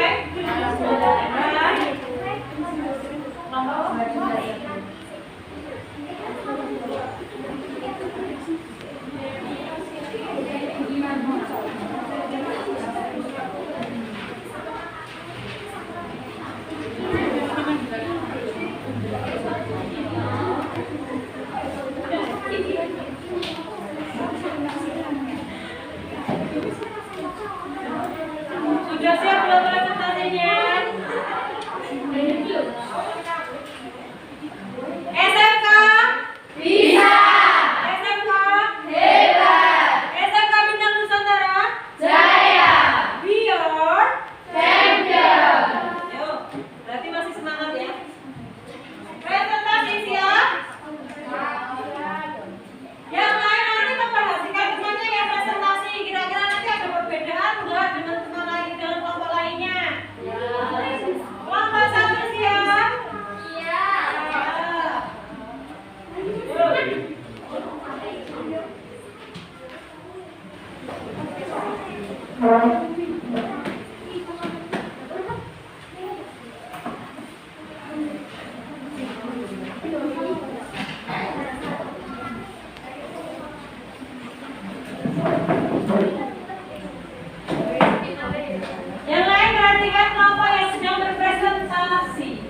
Sudah siap belum presentasinya? SMK? Bisa. SMK? Hebat. SMK Bintang Nusantara? Jaya. Biar? Champion. Yuk, berarti masih semangat ya? Presentasi siap? Yang lain nanti memperhatikan temannya ya presentasi. Kira-kira nanti ada perbedaan enggak dengan teman lain dengan kelompok lainnya? Kelompok satu siap? Iya. Yang lain perhatikan kelompok yang sedang berpresentasi.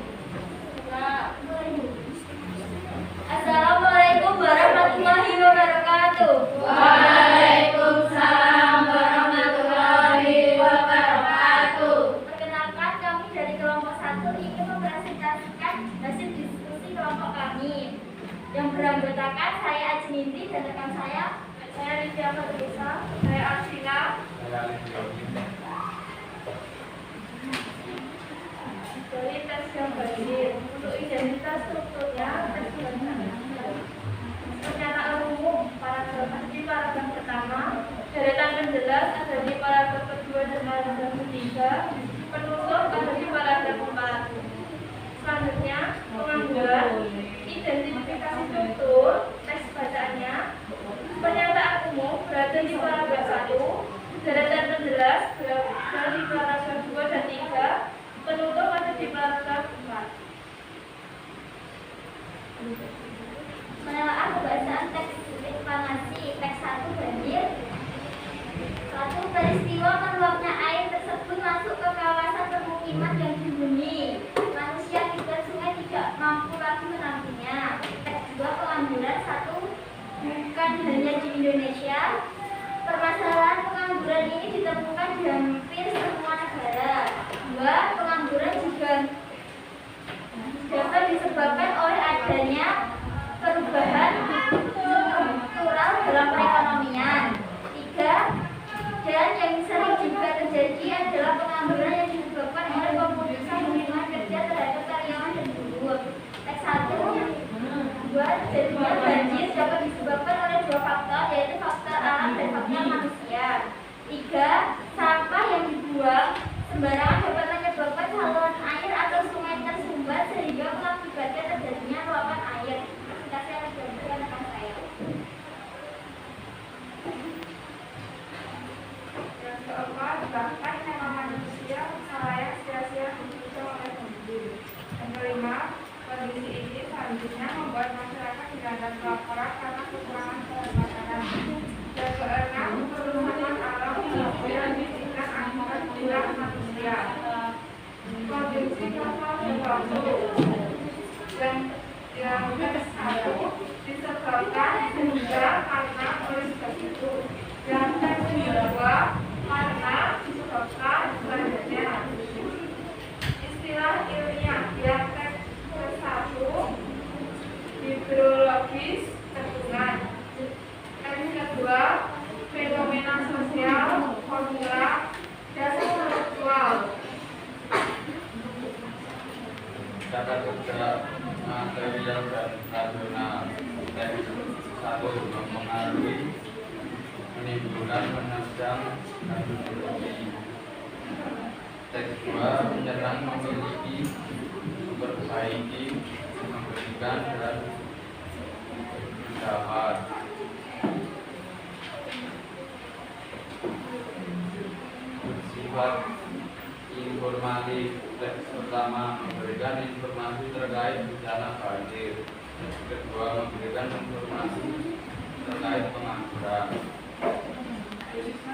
Assalamualaikum warahmatullahi wabarakatuh. Waalaikumsalam warahmatullahi wabarakatuh. Perkenalkan, kami dari kelompok 1 ingin mempresentasikan hasil diskusi kelompok kami yang beranggotakan saya Ajinindi dan rekan saya Lydia Fatrisa, saya Arsila. Dari tes yang berdiri untuk identitas strukturnya tes pernyataan umum paragraf di paragraf pertama, deretan penjelas ada di paragraf kedua dan paragraf ketiga, penutup ada di paragraf 4. Selanjutnya pengangguran identifikasi struktur teks bacaannya, pernyataan umum berada di paragraf 1, deretan penjelas berada di paragraf 2 dan 3, penutup ada di paragraf 4. Penelaah pembahasan teks eksplanasi teks 1 banjir. Suatu peristiwa meluapnya air tersebut masuk ke kawasan permukiman yang dihuni. Manusia akibat sungai tidak mampu lagi menampungnya. Teks 2 pengangguran 1 bukan hanya di Indonesia. Permasalahan pengangguran ini ditemukan di hampir semua negara. 2. Pengangguran juga dapat disebabkan oleh adanya perubahan struktural dalam perekonomian. 3. Dan yang sering juga terjadi adalah pengangguran yang disebabkan oleh pemutusan hubungan kerja terhadap karyawan dan buruh. Teks 1 jadinya banjir dapat disebabkan oleh 2 faktor, yaitu faktor alam dan faktor manusia. 3. Sampah yang dibuang sembarangan dapat menyebabkan saluran air atau sungai tersumbat sehingga mengakibatkan terjadinya luapan air. Kasih rekan saya. Yang keempat, bahkan nama manusia layak sia-sia dibutuhkan oleh banjir. Yang kelima, kondisi ini selanjutnya membuat masyarakat dilanda kelaparan karena kekurangan bahan makanan. Yang keenam, kerusakan alam yang ditingkat akibat kurang manusia. Kondisi kapal sesuatu yang satu disebabkan sehingga karena oleh sebab itu. Yang kedua karena disebabkan selanjutnya. Istilah ilmiah yang ke-1 hidrologis bendungan. Yang kedua formula dasar intelektual. Kata kerja material dan rasional. Teks 1 mempengaruhi, menimbulkan, menunjang, dan ideologi. Teks 2 menyerang, memiliki, memperbaiki, memberikan, dan mendapat. Bersifat informatif. Teks pertama memberikan informasi terkait bencana banjir. Teks kedua memberikan informasi terkait pengangguran.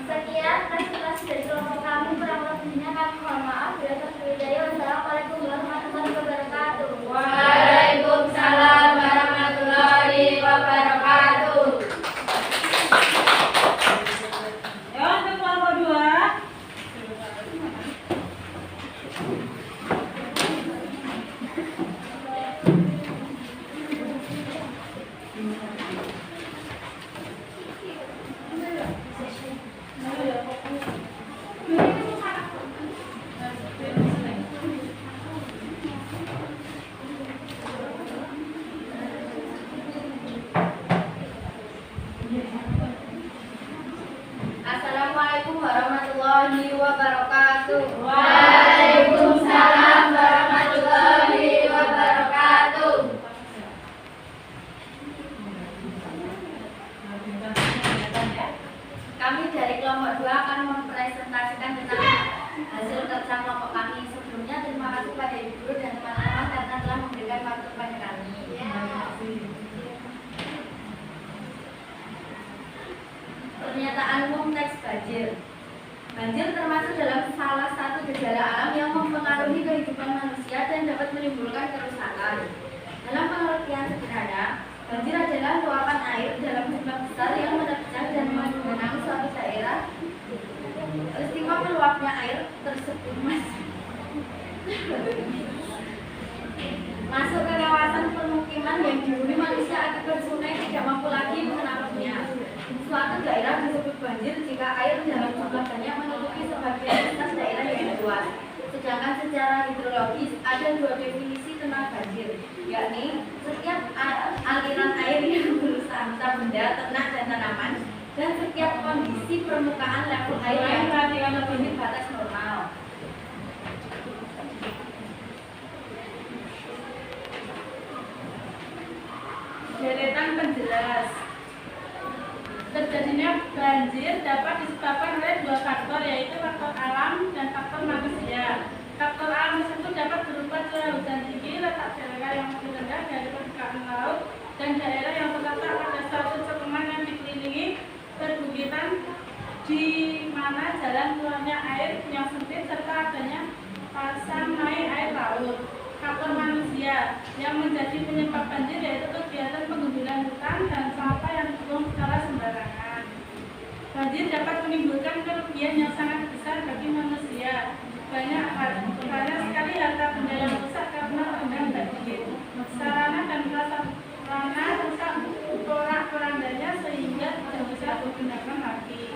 Sekian presentasi dari kelompok kami, kurang lebihnya kami mohon maaf. Bila terjadi, wassalamualaikum warahmatullahi wabarakatuh. Waalaikumsalam warahmatullahi wabarakatuh. Ya, untuk kelompok 2. Assalamualaikum warahmatullahi wabarakatuh. Waalaikumsalam warahmatullahi wabarakatuh. Kami dari kelompok 2 akan mempresentasikan tentang hasil kerja kelompok kami. Sebelumnya terima kasih pada ibu guru dan teman-teman karena telah memberikan waktu kepada kami. Pernyataan umum teks banjir. Banjir termasuk dalam salah satu gejala alam yang mempengaruhi kehidupan manusia dan dapat menimbulkan kerusakan. Dalam pengertian sederhana, banjir adalah luapan air dalam jumlah besar yang menerjang dan menggenangi suatu daerah. Peristiwa meluapnya air tersebut masuk ke kawasan permukiman yang dihuni manusia akibat sungai tidak mampu lagi menangkapnya. Suatu daerah disebut banjir jika air dalam jumlah banyak menutupi sebagian atas daerah yang luas. Sedangkan secara hidrologis ada 2 definisi tentang banjir, yakni setiap aliran air yang berusaha antar benda, ternak, dan tanaman, dan setiap kondisi permukaan level air yang melebihi batas normal. Deretan penjelas. Terjadinya banjir dapat disebabkan oleh 2 faktor, yaitu faktor alam dan faktor manusia. Faktor alam tersebut dapat berupa curah hujan tinggi, letak daerah yang lebih rendah dari permukaan laut, dan daerah yang terletak pada suatu cekungan yang dikelilingi perbukitan di mana jalan keluarnya air yang sempit serta adanya pasang naik air laut. Faktor manusia yang menjadi penyebab banjir yaitu kegiatan penggundulan hutan dan sampah yang dibuang secara sembarangan. Banjir dapat menimbulkan kerugian yang sangat besar bagi manusia. Banyak sekali harta benda yang rusak karena terendam banjir. Sarana dan prasarana rusak porak-porandanya sehingga tidak bisa digunakan lagi.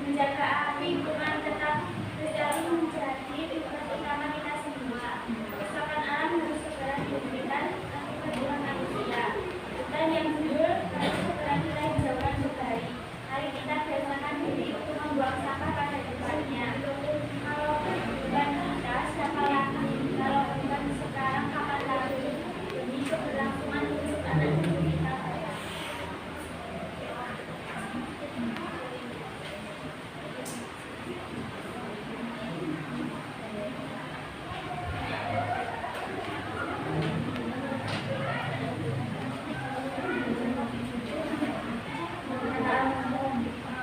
Menjaga api lingkungan tetap lestari menjadi tugas utama kita semua. Kerusakan alam harus segera dihentikan akibat ulah manusia. Dan yang kedua harus segera dijauhkan kembali. Mari kita biasakan diri untuk membuang sampah pada tempatnya. Kalau bukan kita, siapa lagi? Kalau bukan sekarang, kapan lagi? Demi keberlangsungan hidup anak cucu kita.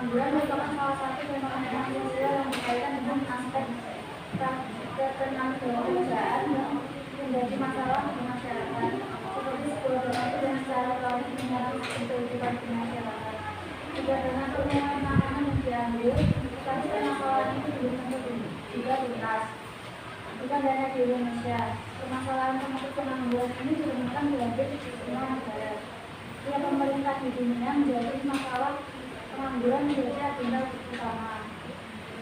Pengangguran merupakan salah satu fenomena sosial yang berkaitan dengan aspek ketenagakerjaan yang menjadi masalah di masyarakat, seperti sebuah bangunan dan secara kronis menyerang kehidupan di masyarakat. Juga dengan pengurangan makanan yang diambil, tapi permasalahan itu belum tentu juga tuntas. Bukan hanya di Indonesia, permasalahan penyakit pengangguran ini ditemukan di hampir di semua negara. Setiap pemerintah di dunia menjadi masalah pengangguran menjadi agenda utama.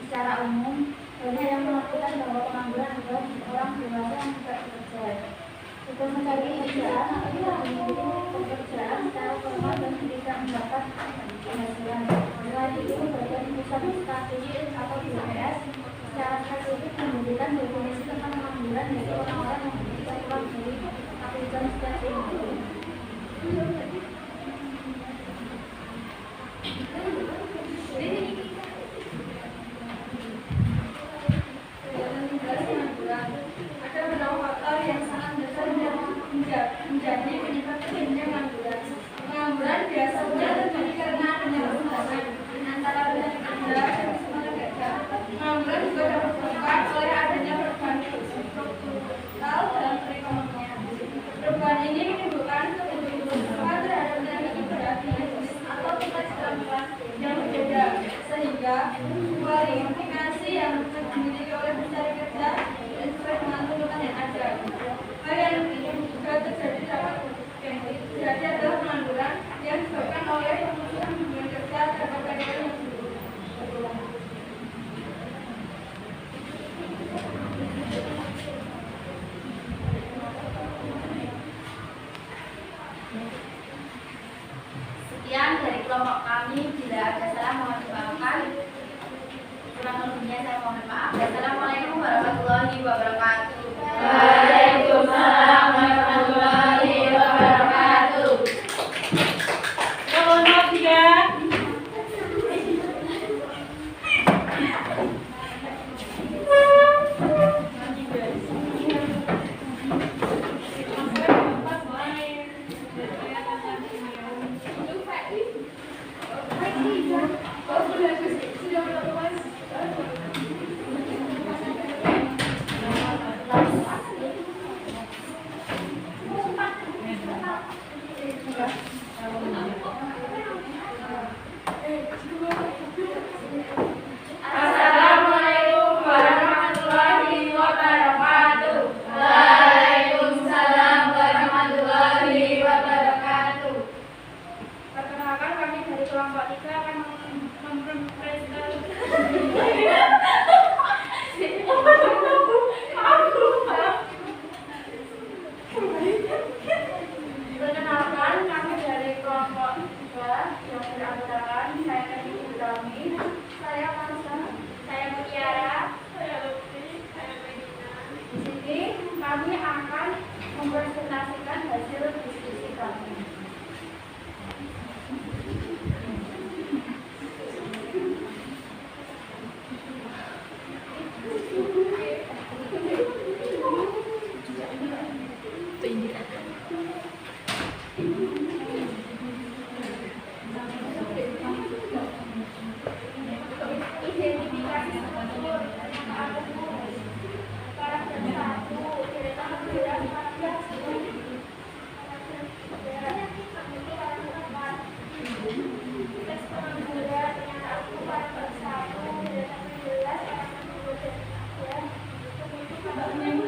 Secara umum, banyak yang melakukan bahwa pengangguran adalah orang dewasa yang tidak bekerja. Sudah mencari pekerjaan atau tidak memiliki pekerjaan secara formal dan tidak mendapat penghasilan. Selain itu, Badan Pusat Statistik atau BPS secara spesifik memberikan definisi tentang pengangguran yaitu orang-orang yang bekerja kurang dari aktivitas spesifik. Ada beberapa faktor yang sangat besar yang menjadi penyebab terjadinya pengangguran. Pengangguran biasanya terjadi karena adanya hubungan antara pencari kerja dan semangat kerja. Pengangguran juga dapat disebabkan oleh adanya perubahan struktural dalam perekonomian. Perubahan ini menimbulkan kebutuhan terhadap tenaga kerja dengan jenis atau tingkat keterampilan yang berbeda, sehingga kualifikasi yang dimiliki oleh pencari kerja dan sesuai dengan tuntutan yang ada. Hal yang juga terjadi adalah pengangguran yang disebabkan oleh pemutusan hubungan kerja terhadap karyawan yang berulang. Sekian dari kelompok kami. Bila ada salah mohon dimaafkan. Kurang lebihnya saya mohon maaf. Assalamualaikum warahmatullahi wabarakatuh. Waalaikumsalam warahmatullahi wabarakatuh. Mohon maaf ya. Assalamualaikum warahmatullahi wabarakatuh. Waalaikumsalam warahmatullahi wabarakatuh. Perkenalkan, kami dari kelompok 3 akan Perkenalkan, kami dari kelompok 3 yang beranggotakan saya Teddy Utami, saya Marsa, saya Mutiara, saya Lutfi, saya Medina. Di sini kami akan mempresentasikan hasil diskusi kami. Identifikasi struktur paragraf 1 deretan pembedaan paragraf 10. Tes pengangguran yang aku paragraf 1 deretan 16 paragraf 23.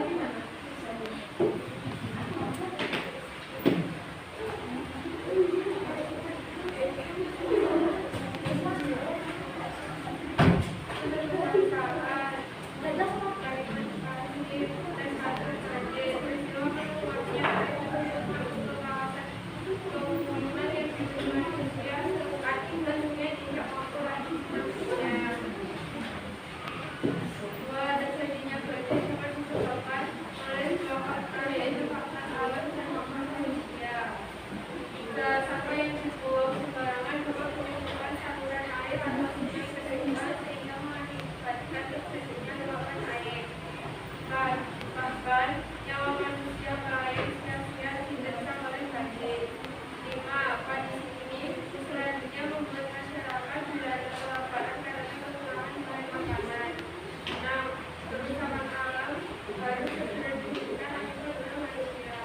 Sampah yang dibuang sembarangan dapat menimbulkan saluran air atau sungai keseimbangan sehingga mengakibatkan terjadinya luapan air. Bahkan nyawa manusia lain sia-sia diterjang oleh banjir. 5. Kondisi ini selanjutnya membuat masyarakat dilanda kelaparan karena kekurangan bahan makanan. 6. Kerusakan alam harus segera dihentikan akibat manusia.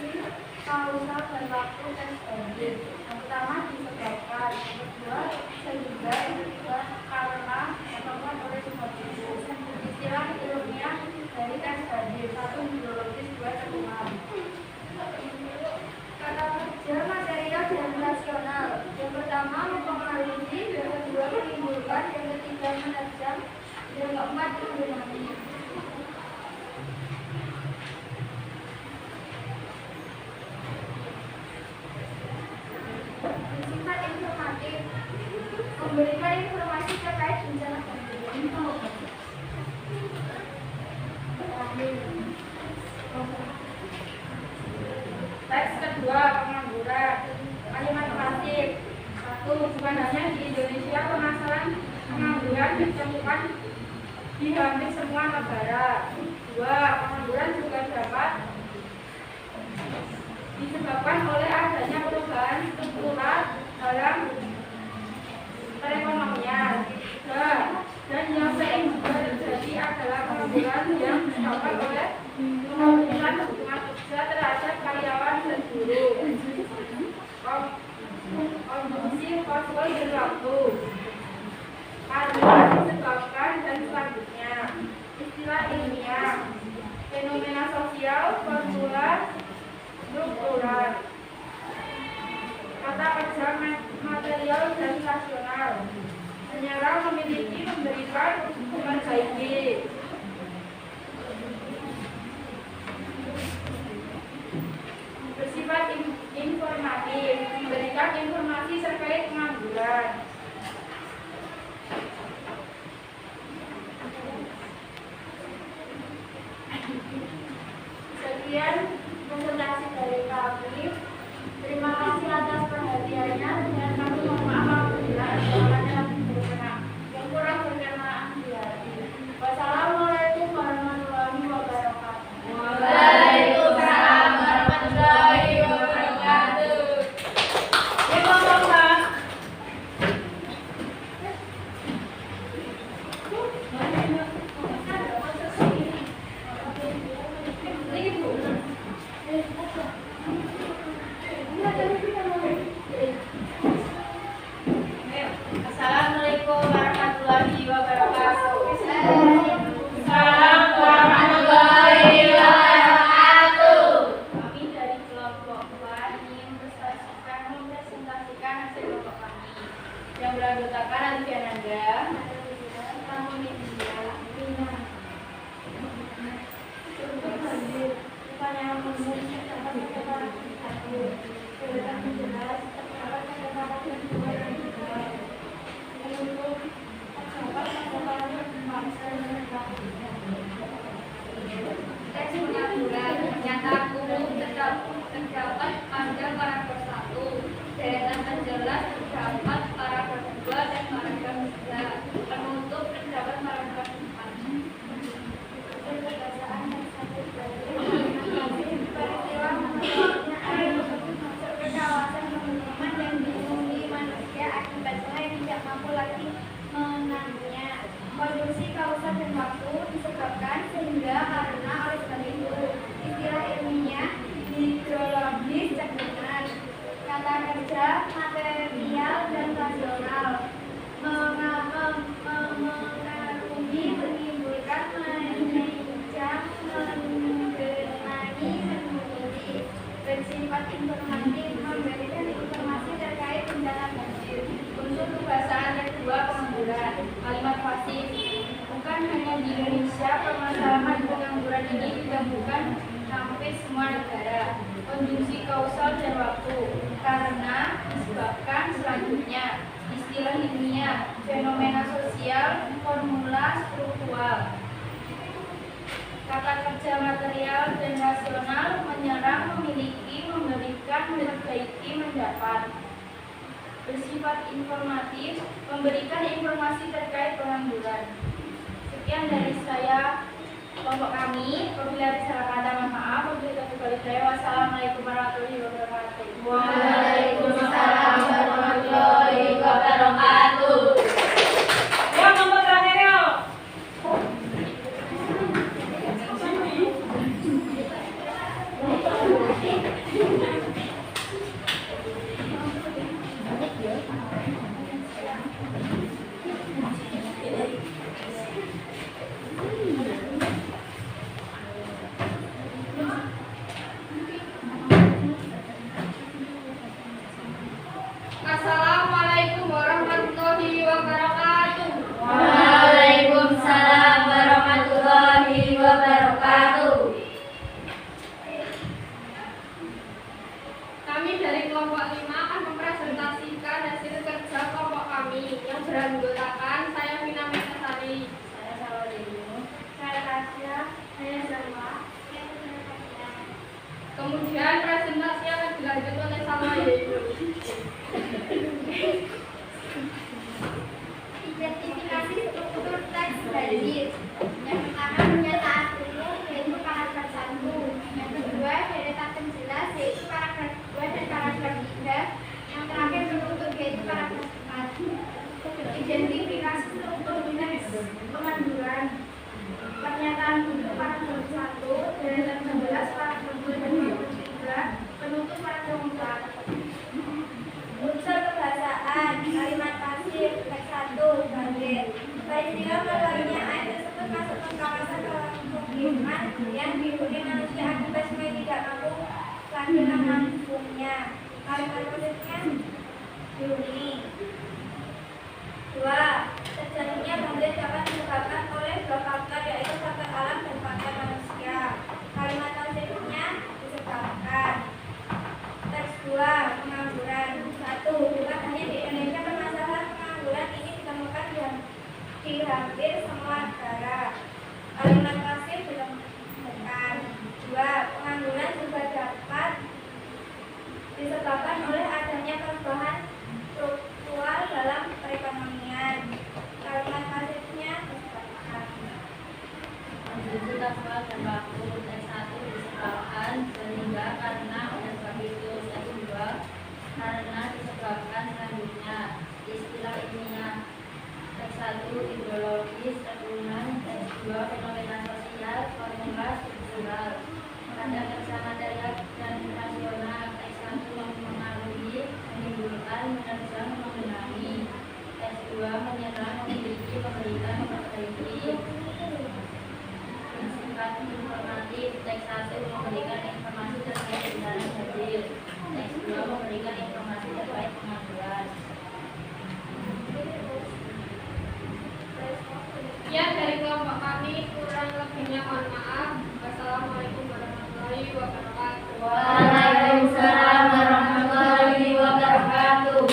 konstruksi kausal dan waktu tes banding. Yang pertama disebabkan, yang kedua sehingga, yang ketiga karena, yang keempat oleh sebab itu. Istilah ilmiah dari tes banding: 1 biologis, 2 tertular. Kata kerja material dan rasional. Yang pertama mempengaruhi, yang kedua menimbulkan, yang ketiga menerjang, yang keempat mendinami. Bersifat informatif, memberikan informasi terkait bencana banjir. Teks kedua, pengangguran. Kalimat pasif. 1. Bukan hanya di Indonesia, permasalahan pengangguran ditemukan di hampir semua negara. 2. Pengangguran juga dapat disebabkan oleh adanya perubahan struktural dalam perekonomian. 3. Dan yang sering juga terjadi adalah pengangguran yang disebabkan oleh penurunan hubungan kerja terhadap karyawan dan buruh. Kondisi koskol dan waktu karena disebabkan dan selanjutnya. Istilah ilmiah: fenomena sosial, formula struktural. Kata kerja material dan rasional: menyerang, memiliki, memberikan, memperbaiki. Bersifat informatif, memberikan informasi terkait pengangguran. Sekian presentasi dari kami. Terima kasih atas perhatiannya dan kami mohon maaf apabila ada yang berkenan, yang kurang berkenan di hati. Wassalamualaikum warahmatullahi wabarakatuh. Waalaikumsalam warahmatullahi wabarakatuh. Ya, Bapak. Assalamualaikum warahmatullahi wabarakatuh. Salam warahmatullahi wabarakatuh. Kami dari kelompok 2 ingin mempresentasikan hasil kelompok kami yang beranggotakan Alif Yananda, Kamu Media, teks pengangguran. Nyata umum terdapat pada paragraf 1, deretan penjelas terdapat paragraf 2 dan paragraf 3, penutup terdapat paragraf 4. Peristiwa menurutnya air masuk ke kawasan pemukiman dan dihuni manusia akibat sungai tidak mampu lagi menanggungnya. Konstruksi kausal dan waktu disebabkan sehingga karena oleh sebab itu. Istilah ilmiah hidrologis cadangan. Kata kerja material dan rasional: mengaruhi, menimbulkan, menunjang, mengenai, memilih. Bersifat informatif, memberikan informasi terkait bencana banjir. Unsur kebahasaan kedua, pengangguran. Kalimat pasif: bukan hanya di Indonesia, permasalahan pengangguran ini ditemukan hampir semua negara. Konjungsi kausal dan waktu karena disebabkan, selanjutnya. Istilah ilmiah: fenomena sosial, formula struktural. Kata kerja material dan rasional: menyerang, memiliki, memberikan, memperbaiki, mendapat. Bersifat informatif, memberikan informasi terkait pengangguran. Sekian dari saya, kelompok kami. Apabila ada salah kata, mohon maaf. Wassalamualaikum warahmatullahi wabarakatuh. Waalaikumsalam warahmatullahi wabarakatuh. Ya, nomor terakhir ya. dilanjut oleh sama yaitu identifikasi struktur teks dari yang pertama pernyataan umum yaitu paragraf 1, yang kedua deretan penjelas yaitu paragraf 2 dan paragraf 3, yang terakhir penutup yaitu paragraf 4. Identifikasi struktur teks pemanduran pernyataan umum paragraf 1, deretan penjelas paragraf 2 dan paragraf 3, penutup paragraf 4. Unsur kebahasaan, kalimat pasif, teks 1, bandit. Peristiwa melalainya ayat tersebut masuk ke kawasan pemukiman yang dihuni manusia akibat sungai tidak mampu lagi menampungnya. Kalimat pasifnya dihuni. 2. Terjadinya banjir dapat disebabkan oleh dua faktor yaitu faktor alam dan faktor manusia. Kalimat pasifnya disebabkan. Teks 2, pengangguran. 1. Bukan hanya di Indonesia, permasalahan pengangguran ini ditemukan di hampir semua negara. Kalimat pasif ditemukan. 2. Pengangguran juga dapat disebabkan oleh adanya perubahan struktural dalam perekonomian. Kalimat pasifnya disebabkan. Menunjukkan soal dan waktu teks 1 disebabkan sehingga karena oleh sebab itu. Teks 2 karena disebabkan selanjutnya. Istilah ilmiah teks 1 ideologis keturunan, teks 2 fenomena sosial, formula struktural. Pada kerja material dan rasional, teks 1 mempengaruhi, menimbulkan, menerjang, membenahi. Teks 2 menyerang, memiliki, memberikan, memperbaiki. Bersifat informatif, teks 1 memberikan informasi terkait benaran hasil. Teks 2 memberikan informasi terkait pengangguran. Ya, dari kelompok kami kurang lebihnya mohon maaf. Wassalamualaikum warahmatullahi wabarakatuh. Waalaikumsalam warahmatullahi wabarakatuh.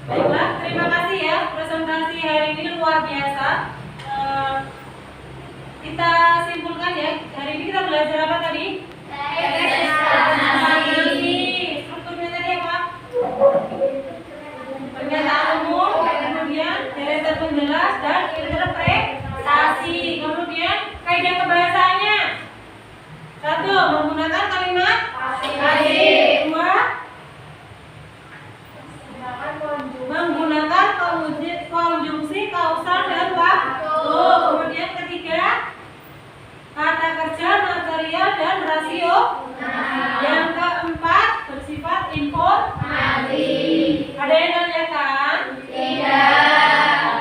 Baiklah, terima kasih ya, presentasi hari ini luar biasa. Kita simpulkan ya, hari ini kita belajar apa tadi? Eksplanasi. Strukturnya tadi apa? Pernyataan umum, kemudian deretan penjelas dan interpretasi. Kemudian kaidah kebahasaannya. 1. Menggunakan kalimat pasif. 2. Menggunakan konjungsi kausal dan waktu. Kemudian ketiga, kata kerja, material dan rasio. Yang keempat, bersifat informatif. Ada yang nanyakan? Tidak.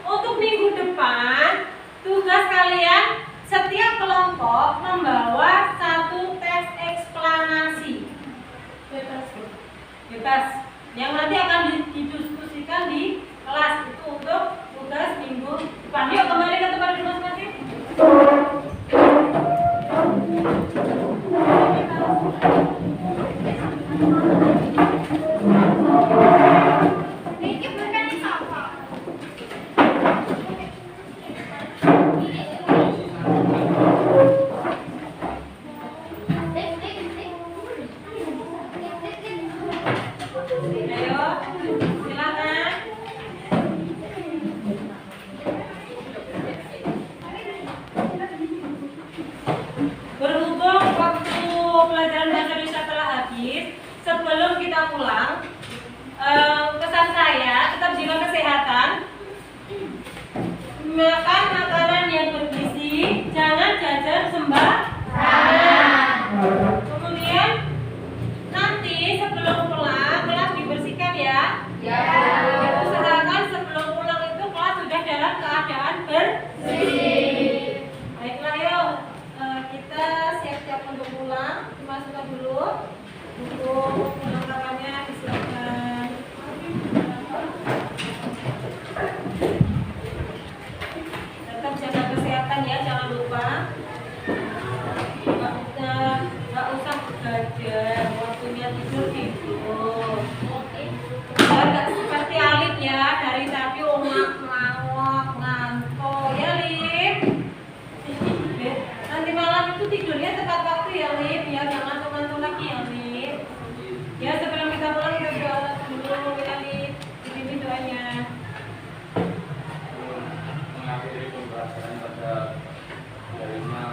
Untuk minggu depan, tugas kalian setiap kelompok membawa satu teks eksplanasi. Bebas. Yang nanti akan didiskusikan di kelas. Itu untuk tugas minggu depan. Yuk kembali ke tempat duduk masing-masing. Ini bukan apa. Ayo, silakan. Berhubung waktu pelajaran bahasa Indonesia telah habis, sebelum kita pulang, pesan saya tetap jaga kesehatan, makan makanan yang bergizi, jangan jajan sembarangan. Kemudian nanti sebelum pulang kelas dibersihkan ya. Usahakan sebelum pulang itu kelas sudah dalam keadaan bersih. Baiklah yuk, kita siap-siap untuk pulang. Dimasukkan dulu buku perlengkapannya, disiapkan. Tetap jaga kesehatan ya, jangan lupa. Nggak usah begadang. pelajaran pada harinya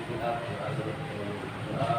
kita berdoa.